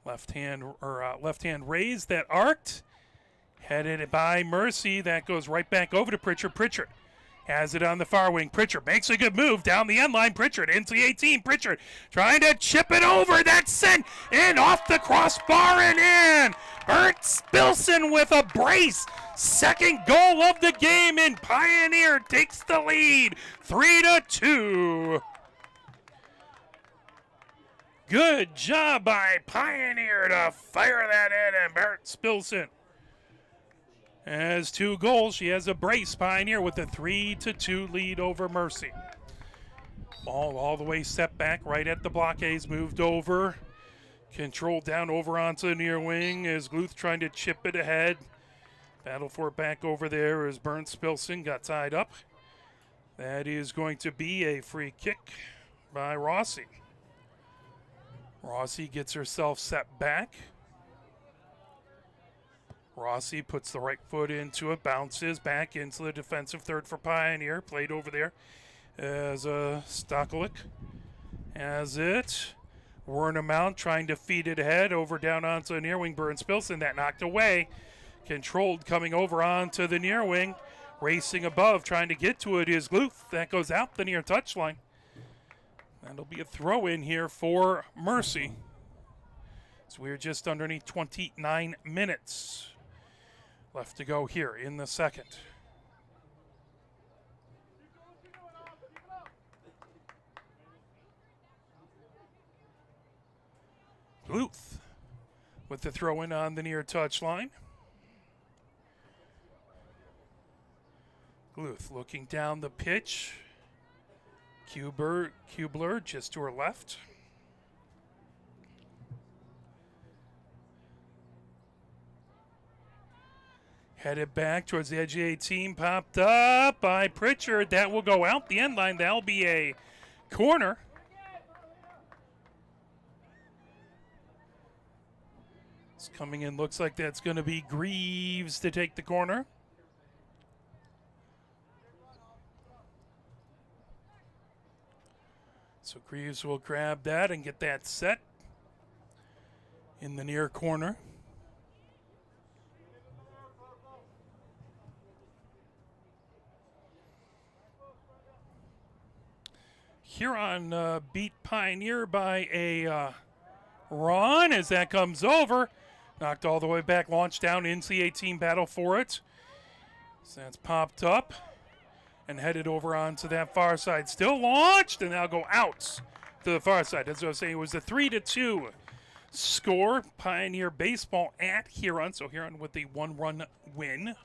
Left hand raised that arced. Headed by Mercy. That goes right back over to Pritchard. Pritchard has it on the far wing. Pritchard makes a good move down the end line. Pritchard into the 18. Pritchard trying to chip it over. That's sent in off the crossbar and in. Bert Spilson with a brace. Second goal of the game, and Pioneer takes the lead 3-2. Good job by Pioneer to fire that in, and Bert Spilson has 2 goals. She has a brace. Pioneer with a 3-2 lead over Mercy. Ball all the way set back right at the blockades, moved over. Controlled down over onto the near wing as Gluth trying to chip it ahead. Battle for it back over there as Bernd Spilson got tied up. That is going to be a free kick by Rossi. Rossi gets herself set back. Rossi puts the right foot into it, bounces back into the defensive third for Pioneer. Played over there as Stokolik has it. Werner Mount trying to feed it ahead over down onto the near wing. Bernd Spilson, that knocked away. Controlled coming over onto the near wing. Racing above, trying to get to it is Gluth. That goes out the near touchline. That'll be a throw in here for Mercy. So we're just underneath 29 minutes left to go here in the second. Gluth with the throw in on the near touchline. Gluth looking down the pitch. Kubler just to her left. Headed back towards the edge of the 18. Popped up by Pritchard. That will go out the end line. That'll be a corner. It's coming in. Looks like that's going to be Greaves to take the corner. So Greaves will grab that and get that set in the near corner. Huron beat Pioneer by a run as that comes over. Knocked all the way back, launched down into the 18, battle for it. So that's popped up and headed over onto that far side. Still launched, and now go out to the far side. As I was saying, it was a 3-2 score. Pioneer baseball at Huron. So Huron with the 1-run win.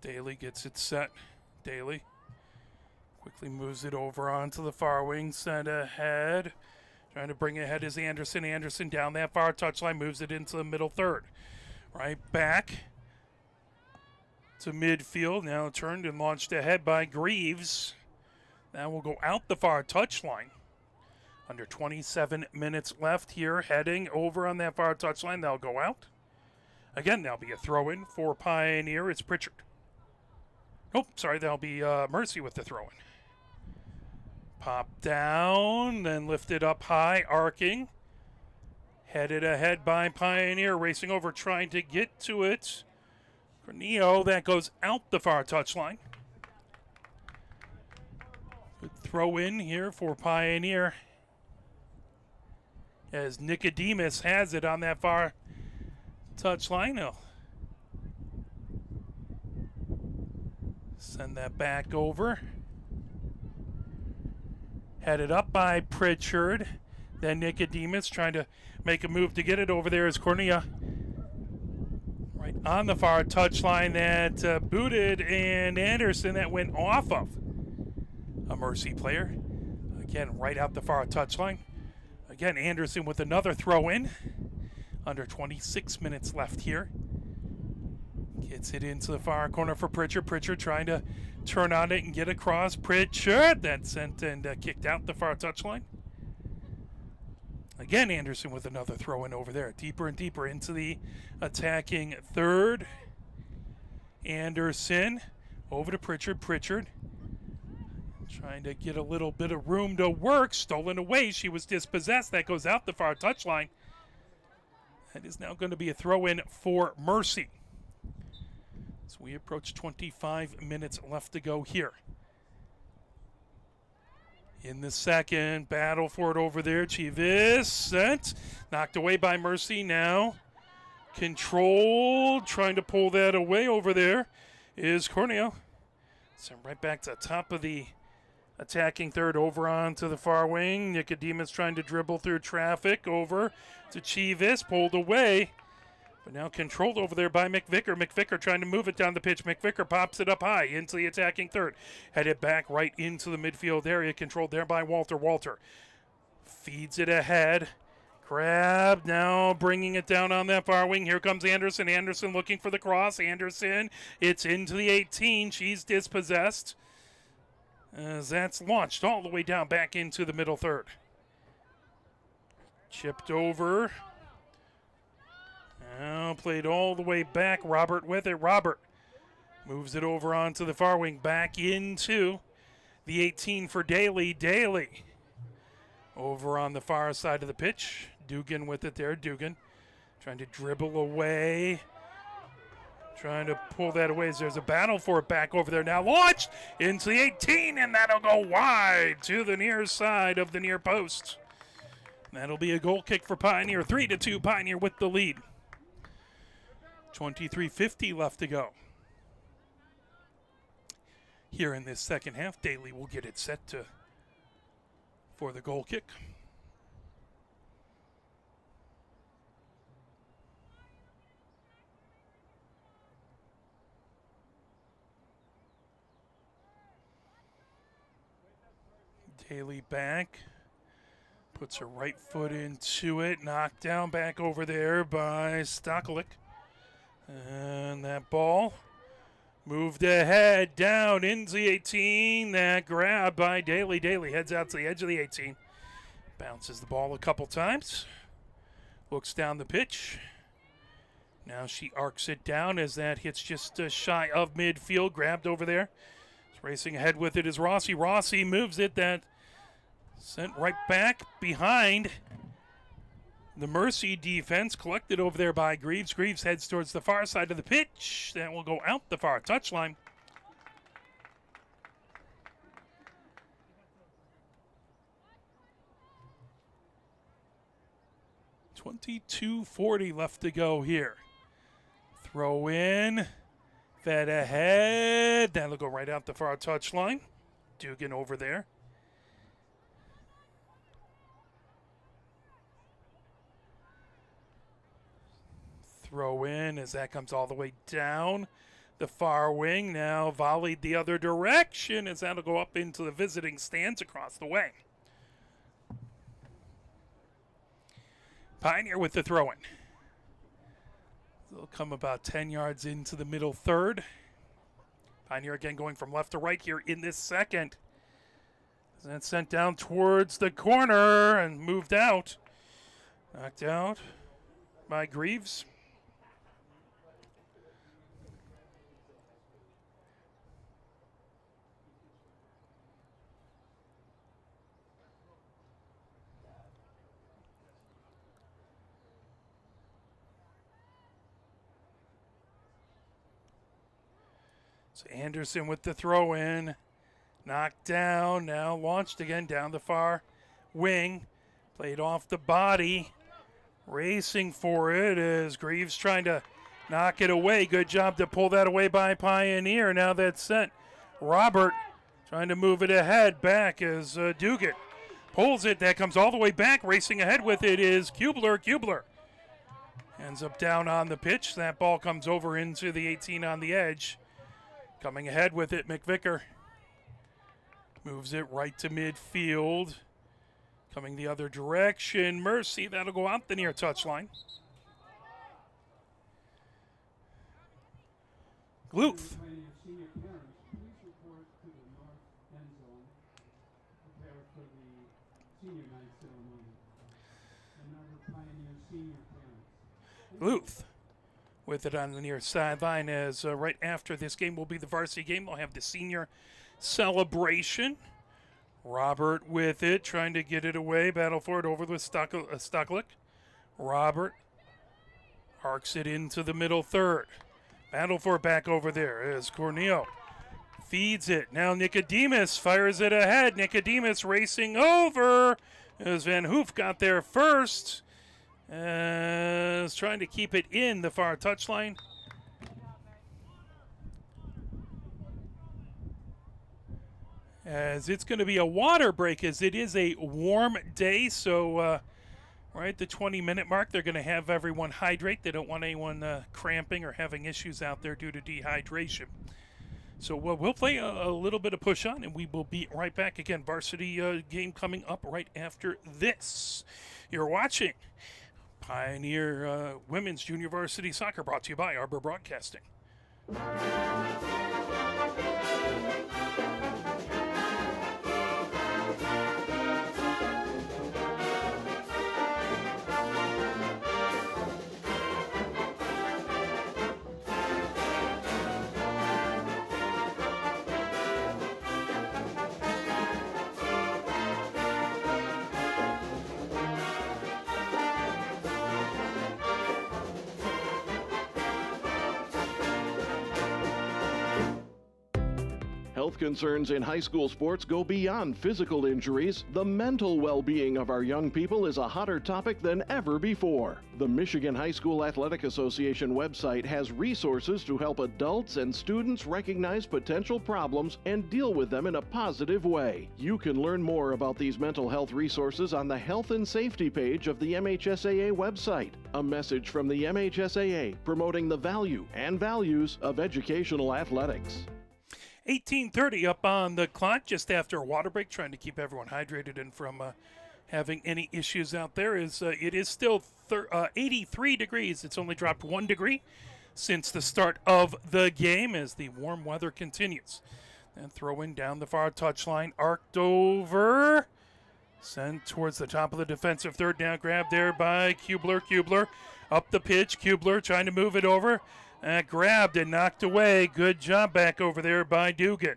Daly gets it set. Daly quickly moves it over onto the far wing, sent ahead. Trying to bring it ahead is Anderson. Anderson down that far touchline, moves it into the middle third. Right back to midfield. Now turned and launched ahead by Greaves. That will go out the far touchline. Under 27 minutes left here, heading over on that far touchline. That'll go out. Again, that'll be a throw-in for Pioneer. It's Pritchard. Oh, sorry, that'll be Mercy with the throw-in. Pop down, then lifted up high, arcing. Headed ahead by Pioneer, racing over, trying to get to it. Corneo, that goes out the far touchline. Good throw in here for Pioneer as Nicodemus has it on that far touchline. He'll send that back over. Headed up by Pritchard. Then Nicodemus trying to make a move to get it over there as Cornea. Right on the far touchline that booted, and Anderson that went off of a Mercy player. Again, right out the far touchline. Again, Anderson with another throw in. Under 26 minutes left here. Gets it into the far corner for Pritchard. Pritchard trying to turn on it and get across. Pritchard that sent and kicked out the far touchline. Again, Anderson with another throw in over there. Deeper and deeper into the attacking third. Anderson over to Pritchard. Pritchard Trying to get a little bit of room to work. Stolen away. She was dispossessed. That goes out the far touchline. That is now going to be a throw-in for Mercy. So we approach 25 minutes left to go here. In the second, battle for it over there. Chivas sent. Knocked away by Mercy now. Controlled. Trying to pull that away over there is Corneo. So right back to the top of the attacking third, over onto the far wing. Nicodemus trying to dribble through traffic over to Chivas, pulled away, but now controlled over there by McVicker. McVicker trying to move it down the pitch. McVicker pops it up high into the attacking third. Headed back right into the midfield area, controlled there by Walter. Walter feeds it ahead. Grab, now bringing it down on that far wing. Here comes Anderson. Anderson looking for the cross. Anderson, it's into the 18. She's dispossessed, as that's launched all the way down back into the middle third. Chipped over. Now played all the way back. Robert with it. Robert moves it over onto the far wing. Back into the 18 for Daly. Daly over on the far side of the pitch. Dugan with it there. Dugan trying to dribble away. Trying to pull that away as there's a battle for it back over there now. Launched into the 18, and that'll go wide to the near side of the near post. That'll be a goal kick for Pioneer. 3-2, Pioneer with the lead. 23:50 left to go. Here in this second half, Daly will get it set for the goal kick. Daly back, puts her right foot into it, knocked down back over there by Stokolik. And that ball moved ahead, down into the 18. That grab by Daly. Daly heads out to the edge of the 18. Bounces the ball a couple times. Looks down the pitch. Now she arcs it down as that hits just shy of midfield. Grabbed over there. Racing ahead with it is Rossi. Rossi moves it. That sent right back behind the Mercy defense. Collected over there by Greaves. Greaves heads towards the far side of the pitch. That will go out the far touchline. .22:40 left to go here. Throw in. Fed ahead. That'll go right out the far touchline. Dugan over there. Throw in as that comes all the way down the far wing. Now volleyed the other direction as that'll go up into the visiting stands across the way. Pioneer with the throw-in. They'll come about 10 yards into the middle third. Pioneer again going from left to right here in this second. And then sent down towards the corner and moved out. Knocked out by Greaves. So Anderson with the throw in, knocked down, now launched again down the far wing, played off the body, racing for it as Greaves trying to knock it away. Good job to pull that away by Pioneer. Now that's sent. Robert trying to move it ahead back as Dugan pulls it. That comes all the way back. Racing ahead with it is Kubler. Kubler ends up down on the pitch. That ball comes over into the 18 on the edge. Coming ahead with it, McVicker moves it right to midfield. Coming the other direction, Mercy, that'll go out the near touchline. Gluth. Gluth with it on the near sideline as right after this game will be the varsity game. They'll have the senior celebration. Robert with it, trying to get it away. Battle for it over with Stucklick. Robert arcs it into the middle third. Battle for it back over there as Corneo feeds it. Now Nicodemus fires it ahead. Nicodemus racing over as Van Hoof got there first. Is trying to keep it in the far touchline. As it's going to be a water break as it is a warm day, so right at the 20-minute mark, they're going to have everyone hydrate. They don't want anyone cramping or having issues out there due to dehydration. So we'll play a little bit of push on, and we will be right back again. Varsity game coming up right after this. You're watching Pioneer Women's Junior Varsity Soccer, brought to you by Arbor Broadcasting. Health concerns in high school sports go beyond physical injuries. The mental well-being of our young people is a hotter topic than ever before. The Michigan High School Athletic Association website has resources to help adults and students recognize potential problems and deal with them in a positive way. You can learn more about these mental health resources on the Health and Safety page of the MHSAA website. A message from the MHSAA promoting the value and values of educational athletics. 18:30 up on the clock, just after a water break, trying to keep everyone hydrated and from having any issues out there. It is still 83 degrees. It's only dropped 1 degree since the start of the game as the warm weather continues. And throwing down the far touchline, arced over, sent towards the top of the defensive third. Now grabbed there by Kubler. Kubler up the pitch. Kubler trying to move it over. Grabbed and knocked away. Good job back over there by Dugan.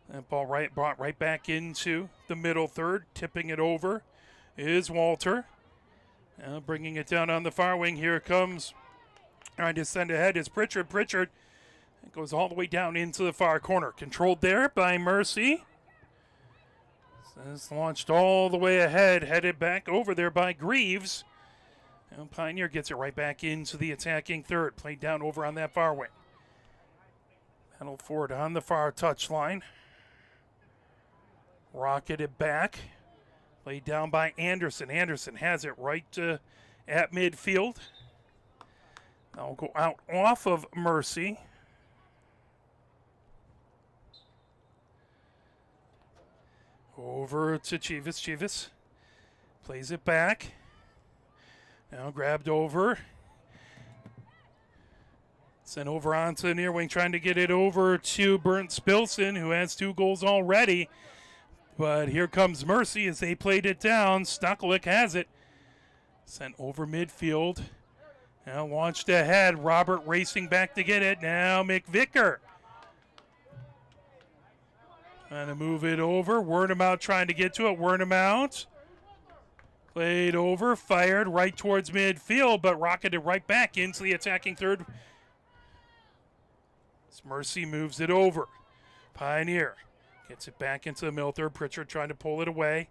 That ball brought right back into the middle third. Tipping it over is Walter. Now bringing it down on the far wing. Here it comes. Trying to send ahead is Pritchard. Pritchard it goes all the way down into the far corner. Controlled there by Mercy. It's launched all the way ahead. Headed back over there by Greaves. And Pioneer gets it right back into the attacking third. Played down over on that far wing. Battle forward on the far touchline. Rocketed back. Played down by Anderson. Anderson has it right at midfield. Now we'll go out off of Mercy. Over to Chivas. Chivas plays it back. Now grabbed over. Sent over onto the near wing, trying to get it over to Bernd Spilson, who has 2 goals already. But here comes Mercy as they played it down. Stucklick has it. Sent over midfield. Now launched ahead. Robert racing back to get it. Now McVicker. Trying to move it over. Wernemout trying to get to it. Wernemout. Played over, fired right towards midfield, but rocketed right back into the attacking third. As Mercy moves it over. Pioneer gets it back into the middle third. Pritchard trying to pull it away.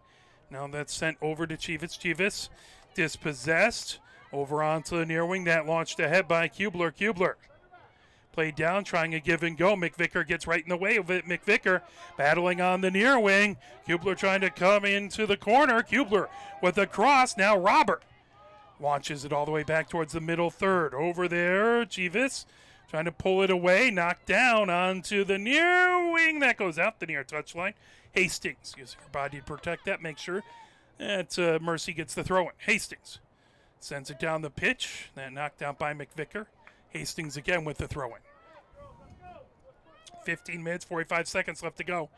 Now that's sent over to Chivas. Chivas dispossessed. Over onto the near wing. That launched ahead by Kubler. Kubler played down, trying to give and go. McVicker gets right in the way of it. McVicker battling on the near wing. Kubler trying to come into the corner. Kubler with a cross. Now Robert launches it all the way back towards the middle third. Over there, Chivas trying to pull it away. Knocked down onto the near wing. That goes out the near touchline. Hastings uses her body to protect that. Make sure that Mercy gets the throw in. Hastings sends it down the pitch. That knocked out by McVicker. Hastings again with the throw-in. 15 minutes, 45 seconds left to go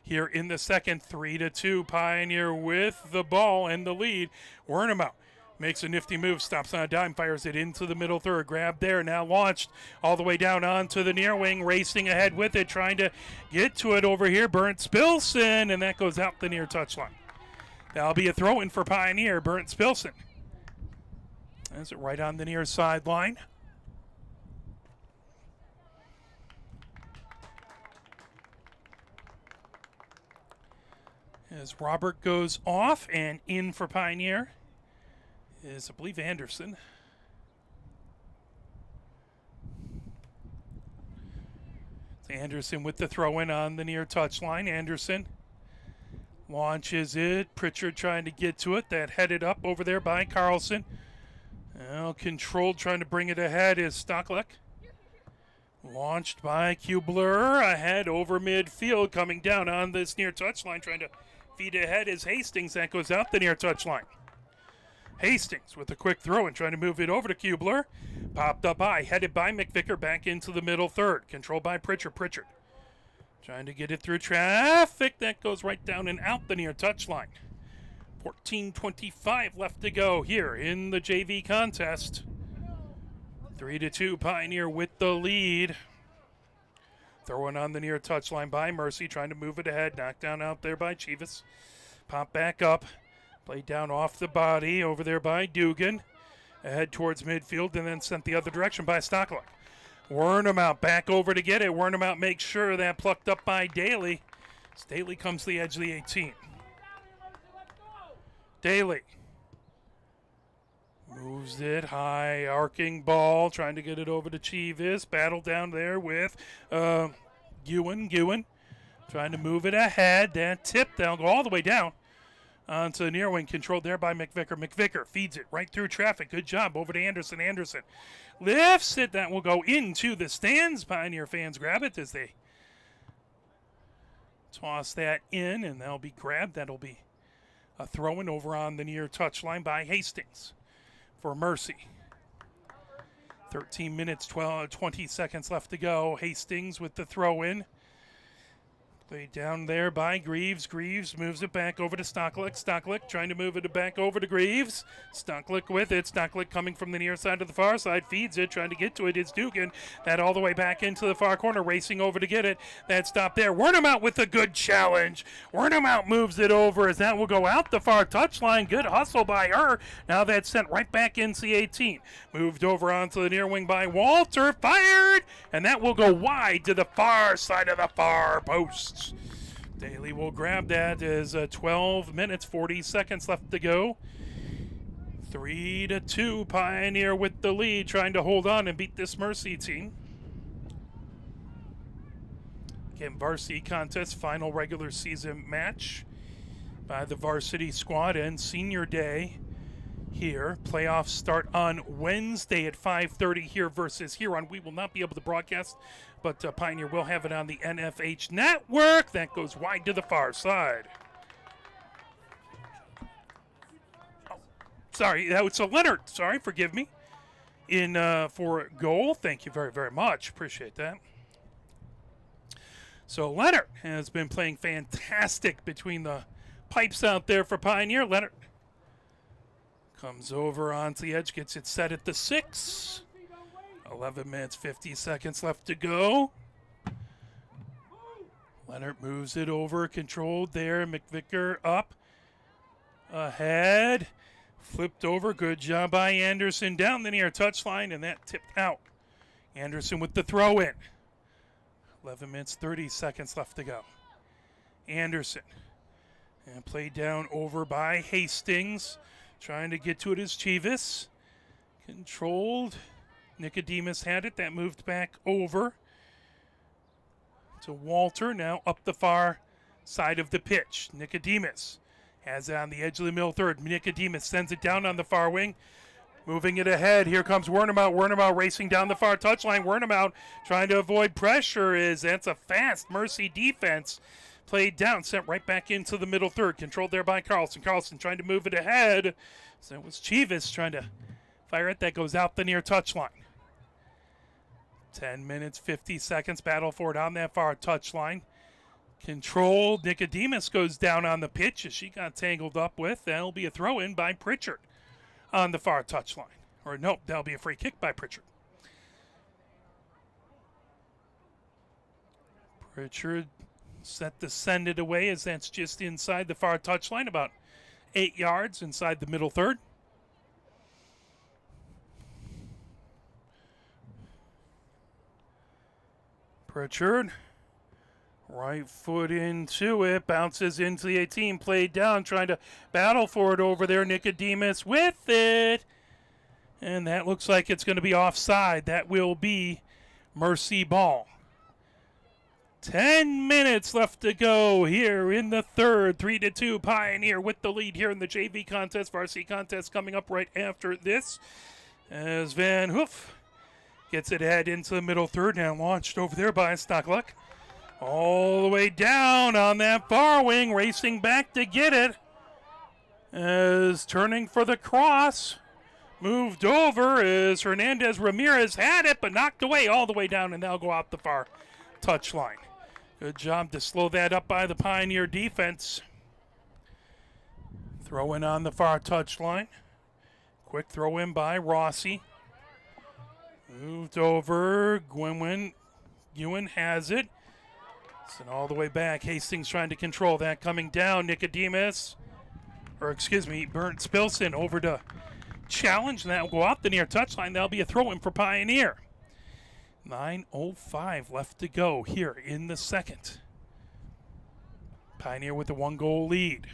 here in the second. 3-2. Pioneer with the ball and the lead. Wernemout Makes a nifty move, stops on a dime, fires it into the middle third. Grab there, now launched all the way down onto the near wing, racing ahead with it, trying to get to it over here. Bernd Spilson, and that goes out the near touchline. That'll be a throw-in for Pioneer, Bernd Spilson. That's it right on the near sideline. As Robert goes off and in for Pioneer is, I believe, Anderson. It's Anderson with the throw-in on the near touchline. Anderson launches it. Pritchard trying to get to it. That headed up over there by Carlson. Now controlled, trying to bring it ahead is Stocklick. Launched by Kubler. Ahead over midfield, coming down on this near touchline, trying to feed ahead is Hastings. That goes out the near touchline. Hastings with a quick throw and trying to move it over to Kubler. Popped up high, headed by McVicker back into the middle third. Controlled by Pritchard. Pritchard trying to get it through traffic. That goes right down and out the near touchline. 14:25 left to go here in the JV contest. 3-2 Pioneer with the lead. Throwing on the near touchline by Mercy, trying to move it ahead. Knocked down out there by Chivas. Pop back up. Played down off the body over there by Dugan. Ahead towards midfield and then sent the other direction by Stocklick. Wernemout back over to get it. Wernemout makes sure that plucked up by Daly. As Daly comes to the edge of the 18. Daly moves it high, arcing ball, trying to get it over to Chivas. Battle down there with Ewan trying to move it ahead. That tip down, go all the way down onto the near wing, controlled there by McVicker. McVicker feeds it right through traffic. Good job over to Anderson. Anderson lifts it. That will go into the stands. Pioneer fans grab it as they toss that in, and that'll be grabbed. That'll be a throw-in over on the near touchline by Hastings for Mercy. 13 minutes, 20 seconds left to go. Hastings with the throw-in. Played down there by Greaves. Greaves moves it back over to Stocklick. Stocklick trying to move it back over to Greaves. Stocklick with it. Stocklick coming from the near side to the far side. Feeds it. Trying to get to it is Dugan. That all the way back into the far corner. Racing over to get it. That stop there. Wernemout with a good challenge. Wernemout moves it over as that will go out the far touchline. Good hustle by her. Now that's sent right back into the 18. Moved over onto the near wing by Walter. Fired. And that will go wide to the far side of the far post. Daly will grab that as 12 minutes, 40 seconds left to go. 3-2, Pioneer with the lead, trying to hold on and beat this Mercy team. Again, varsity contest, final regular season match by the varsity squad and senior day here. Playoffs start on Wednesday at 5:30 here versus Huron. We will not be able to broadcast, but Pioneer will have it on the NFH network. That goes wide to the far side. Oh, sorry, that was Leonard. Sorry, forgive me. In for goal. Thank you very, very much. Appreciate that. So Leonard has been playing fantastic between the pipes out there for Pioneer. Leonard comes over onto the edge, gets it set at the 6. 11 minutes, 50 seconds left to go. Leonard moves it over, controlled there. McVicker up, ahead, flipped over. Good job by Anderson down the near touchline, and that tipped out. Anderson with the throw-in. 11 minutes, 30 seconds left to go. Anderson, and played down over by Hastings. Trying to get to it is Chivas. Controlled. Nicodemus had it. That moved back over to Walter. Now up the far side of the pitch. Nicodemus has it on the edge of the middle third. Nicodemus sends it down on the far wing. Moving it ahead. Here comes Wernemout. Wernemout racing down the far touchline. Wernemout trying to avoid pressure. That's a fast Mercy defense. Played down, sent right back into the middle third. Controlled there by Carlson. Carlson trying to move it ahead. So it was Chivas trying to fire it. That goes out the near touchline. 10 minutes, 50 seconds. Battle for it on that far touchline. Controlled. Nicodemus goes down on the pitch as she got tangled up with. That'll be a throw-in by Pritchard. on the far touchline. Or nope, that'll be a free kick by Pritchard. Pritchard set to send it away as that's just inside the far touchline, about 8 yards inside the middle third. Pritchard, right foot into it, bounces into the 18, played down, trying to battle for it over there. Nicodemus with it. And that looks like it's going to be offside. That will be Mercy ball. 10 minutes left to go here in the third. 3-2 Pioneer with the lead here in the JV contest. Varsity contest coming up right after this. As Van Hoof gets it ahead into the middle third. Now launched over there by Stockluck. All the way down on that far wing. Racing back to get it. As turning for the cross. Moved over as Hernandez Ramirez had it, but knocked away all the way down, and they'll go out the far touchline. Good job to slow that up by the Pioneer defense. Throw in on the far touchline. Quick throw in by Rossi. Moved over. Ewan has it. Sent all the way back. Hastings trying to control that. Coming down. Nicodemus. Bernd Spilson over to challenge. And that will go out the near touchline. That'll be a throw in for Pioneer. 9:05 left to go here in the second. Pioneer with a 1-goal lead.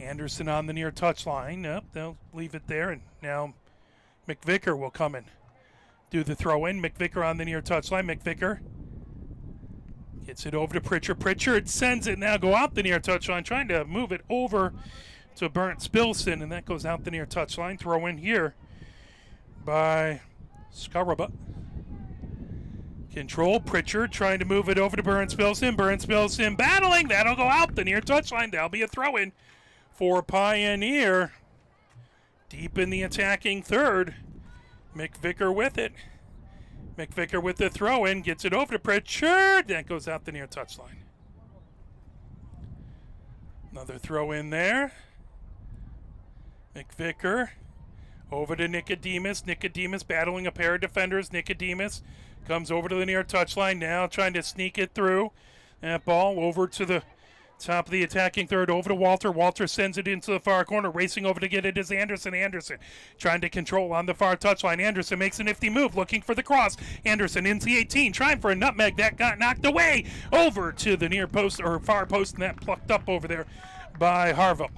Anderson on the near touchline. Nope, they'll leave it there. And now McVicker will come and do the throw in. McVicker on the near touchline. McVicker gets it over to Pritchard. Pritchard sends it, now go out the near touchline, trying to move it over to Bernd Spilson, and that goes out the near touchline. Throw in here by Scaraba. Control, Pritchard trying to move it over to Bernd Spilson. Bernd Spilson battling, that'll go out the near touchline. That'll be a throw in for Pioneer. Deep in the attacking third. McVicker with it. McVicker with the throw in, gets it over to Pritchard. That goes out the near touchline. Another throw in there. McVicker over to Nicodemus. Nicodemus battling a pair of defenders. Nicodemus comes over to the near touchline now, trying to sneak it through. That ball over to the top of the attacking third, over to Walter. Walter sends it into the far corner. Racing over to get it is Anderson. Anderson trying to control on the far touchline. Anderson makes a nifty move, looking for the cross. Anderson into the 18, trying for a nutmeg. That got knocked away over to the near post, or far post, and that plucked up over there by Harville.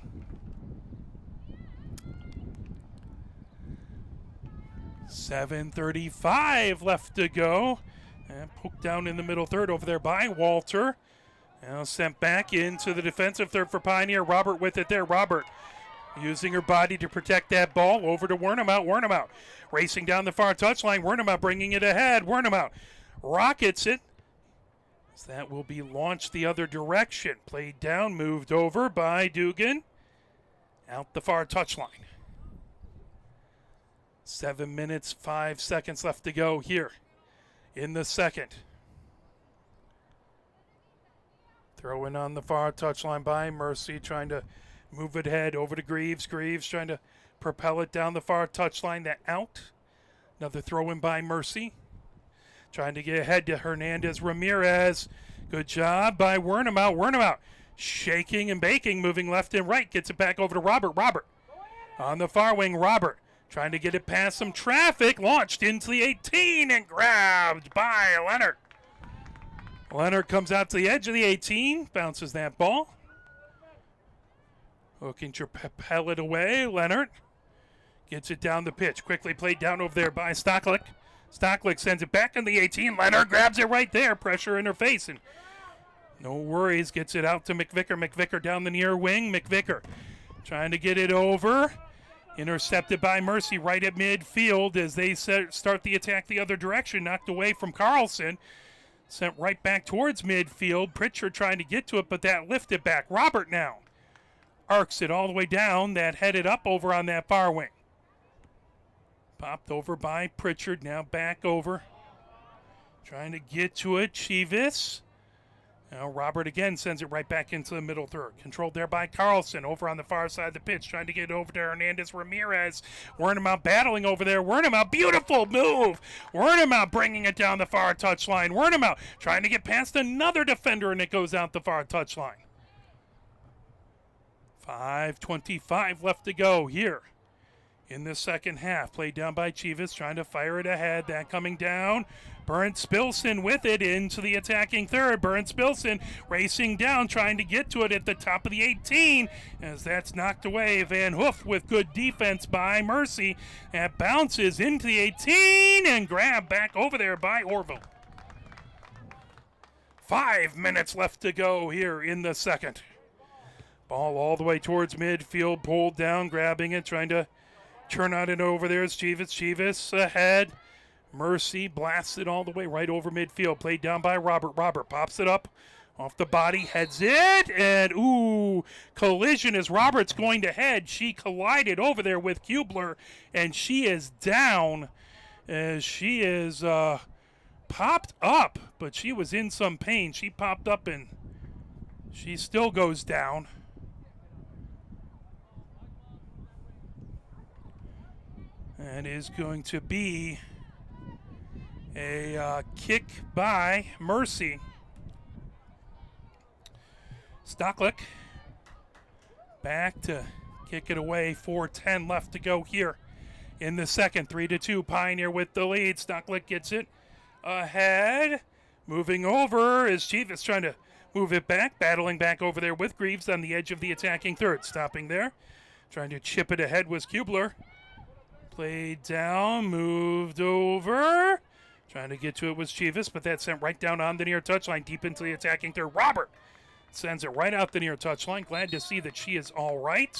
$7:35 left to go. And poked down in the middle third over there by Walter. Now sent back into the defensive third for Pioneer. Robert with it there. Robert using her body to protect that ball. Over to Wernemout. Wernemout racing down the far touchline. Wernemout bringing it ahead. Wernemout rockets it. So that will be launched the other direction. Played down, moved over by Dugan. Out the far touchline. 7 minutes, 5 seconds left to go here in the second. Throw in on the far touchline by Mercy, trying to move it ahead over to Greaves. Greaves trying to propel it down the far touchline. That out. Another throw in by Mercy. Trying to get ahead to Hernandez Ramirez. Good job by Wernemout. Wernemout shaking and baking, moving left and right. Gets it back over to Robert. Robert on the far wing. Robert trying to get it past some traffic. Launched into the 18 and grabbed by Leonard. Leonard comes out to the edge of the 18. Bounces that ball. Looking to propel it away. Leonard gets it down the pitch. Quickly played down over there by Stocklick. Stocklick sends it back in the 18. Leonard grabs it right there. Pressure in her face. And no worries. Gets it out to McVicker. McVicker down the near wing. McVicker trying to get it over. Intercepted by Mercy right at midfield as they start the attack the other direction. Knocked away from Carlson. Sent right back towards midfield. Pritchard trying to get to it, but that lifted back. Robert now arcs it all the way down. That headed up over on that far wing. Popped over by Pritchard. Now back over. Trying to get to it. Chivas. Now Robert again sends it right back into the middle third. Controlled there by Carlson over on the far side of the pitch, trying to get over to Hernandez Ramirez. Wernham battling over there. Wernham, beautiful move. Wernham bringing it down the far touchline. Wernham trying to get past another defender, and it goes out the far touchline. 5:25 left to go here in the second half. Played down by Chivas, trying to fire it ahead. That coming down. Bernd Spilson with it into the attacking third. Bernd Spilson racing down, trying to get to it at the top of the 18, as that's knocked away. Van Hoof with good defense by Mercy. That bounces into the 18 and grabbed back over there by Orville. 5 minutes left to go here in the second. Ball all the way towards midfield, pulled down, grabbing it, trying to turn on it over there. It's Chivas. Chivas ahead. Mercy blasts it all the way right over midfield. Played down by Robert. Robert pops it up off the body, heads it, and collision as Robert's going to head. She collided over there with Kubler, and she is down as she is popped up, but she was in some pain. She popped up and she still goes down. That is going to be a kick by Mercy. Stocklick back to kick it away. 4:10 left to go here in the second. 3-2. Pioneer with the lead. Stocklick gets it ahead. Moving over as Chivas trying to move it back. Battling back over there with Greaves on the edge of the attacking third. Stopping there. Trying to chip it ahead was Kubler. Played down. Moved over. Trying to get to it was Chivas, but that sent right down on the near touchline, deep into the attacking third. Robert sends it right out the near touchline. Glad to see that she is all right.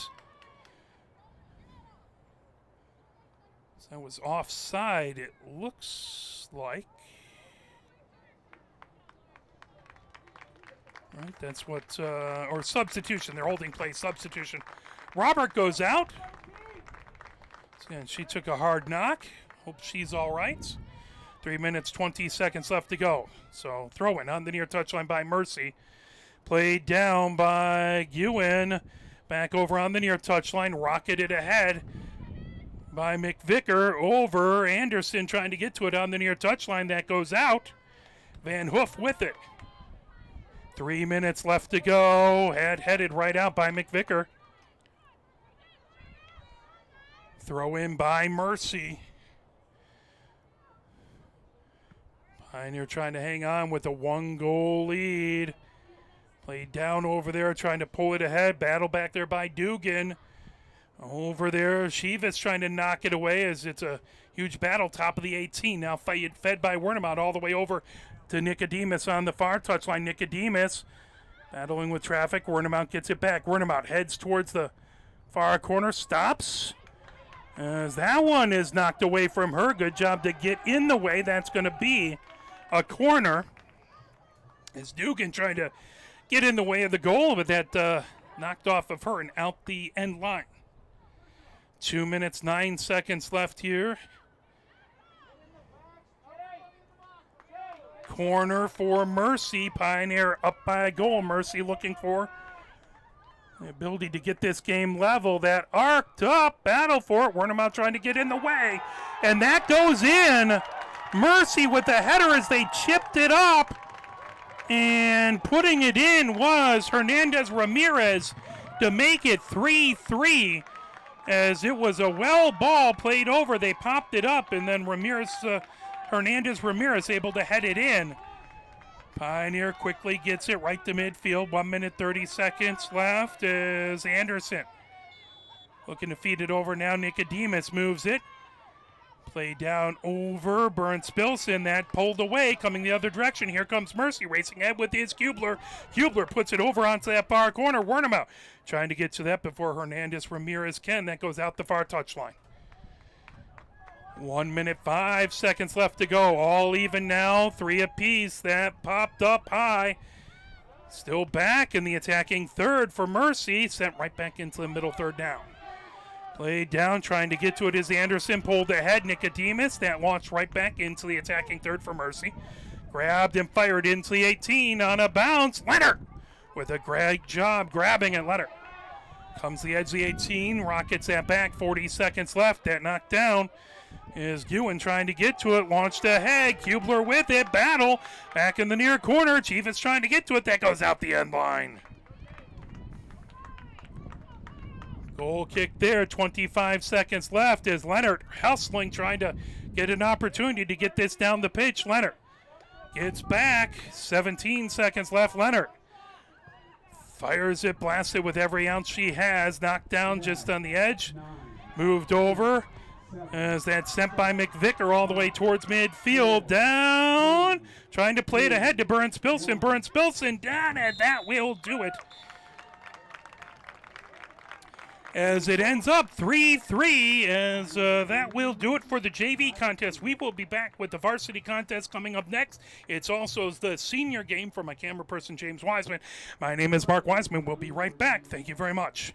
So that was offside, it looks like. Right, that's what, or substitution. They're holding play, substitution. Robert goes out. And she took a hard knock. Hope she's all right. 3 minutes, 20 seconds left to go. So throw in on the near touchline by Mercy. Played down by Ewan. Back over on the near touchline. Rocketed ahead by McVicker over Anderson trying to get to it on the near touchline. That goes out. Van Hoof with it. 3 minutes left to go. Headed right out by McVicker. Throw in by Mercy. Pioneer trying to hang on with a 1-goal lead. Played down over there, trying to pull it ahead. Battle back there by Dugan. Over there, Chivas trying to knock it away as it's a huge battle. Top of the 18. Now fed by Wernham all the way over to Nicodemus on the far touchline. Nicodemus battling with traffic. Wernham gets it back. Wernham heads towards the far corner. Stops. As that one is knocked away from her. Good job to get in the way. That's going to be a corner. As Dugan trying to get in the way of the goal, but that knocked off of her and out the end line. 2 minutes, 9 seconds left here. Corner for Mercy. Pioneer up by a goal. Mercy looking for the ability to get this game level. That arced up, battle for it. Wernham trying to get in the way, and that goes in. Mercy with the header as they chipped it up, and putting it in was Hernandez Ramirez to make it 3-3. As it was a well ball played over, they popped it up, and then Hernandez Ramirez able to head it in. Pioneer quickly gets it right to midfield. 1 minute, 30 seconds left as Anderson looking to feed it over now. Nicodemus moves it. Play down over Bernd Spilson. That pulled away, coming the other direction. Here comes Mercy racing ahead with his Kubler. Kubler puts it over onto that far corner. Wernham trying to get to that before Hernandez Ramirez can. That goes out the far touchline. 1 minute, 5 seconds left to go. All even now, 3 apiece. That popped up high. Still back in the attacking third for Mercy. Sent right back into the middle third down. Played down, trying to get to it as Anderson pulled ahead. Nicodemus, that launched right back into the attacking third for Mercy. Grabbed and fired into the 18 on a bounce. Leonard with a great job grabbing it. Leonard comes to the edge of the 18. Rockets that back. 40 seconds left. That knocked down is Ewan trying to get to it. Launched ahead. Kubler with it. Battle. Back in the near corner. Chief is trying to get to it. That goes out the end line. Goal kick there. 25 seconds left as Leonard hustling, trying to get an opportunity to get this down the pitch. Leonard gets back. 17 seconds left. Leonard fires it, blasts it with every ounce she has. Knocked down just on the edge. Moved over as that's sent by McVicker all the way towards midfield. Down. Trying to play it ahead to Burns Pilson. Burns Pilson down, and that will do it. As it ends up 3-3, as that will do it for the JV contest. We will be back with the varsity contest coming up next. It's also the senior game for my camera person, James Wiseman. My name is Mark Wiseman. We'll be right back. Thank you very much.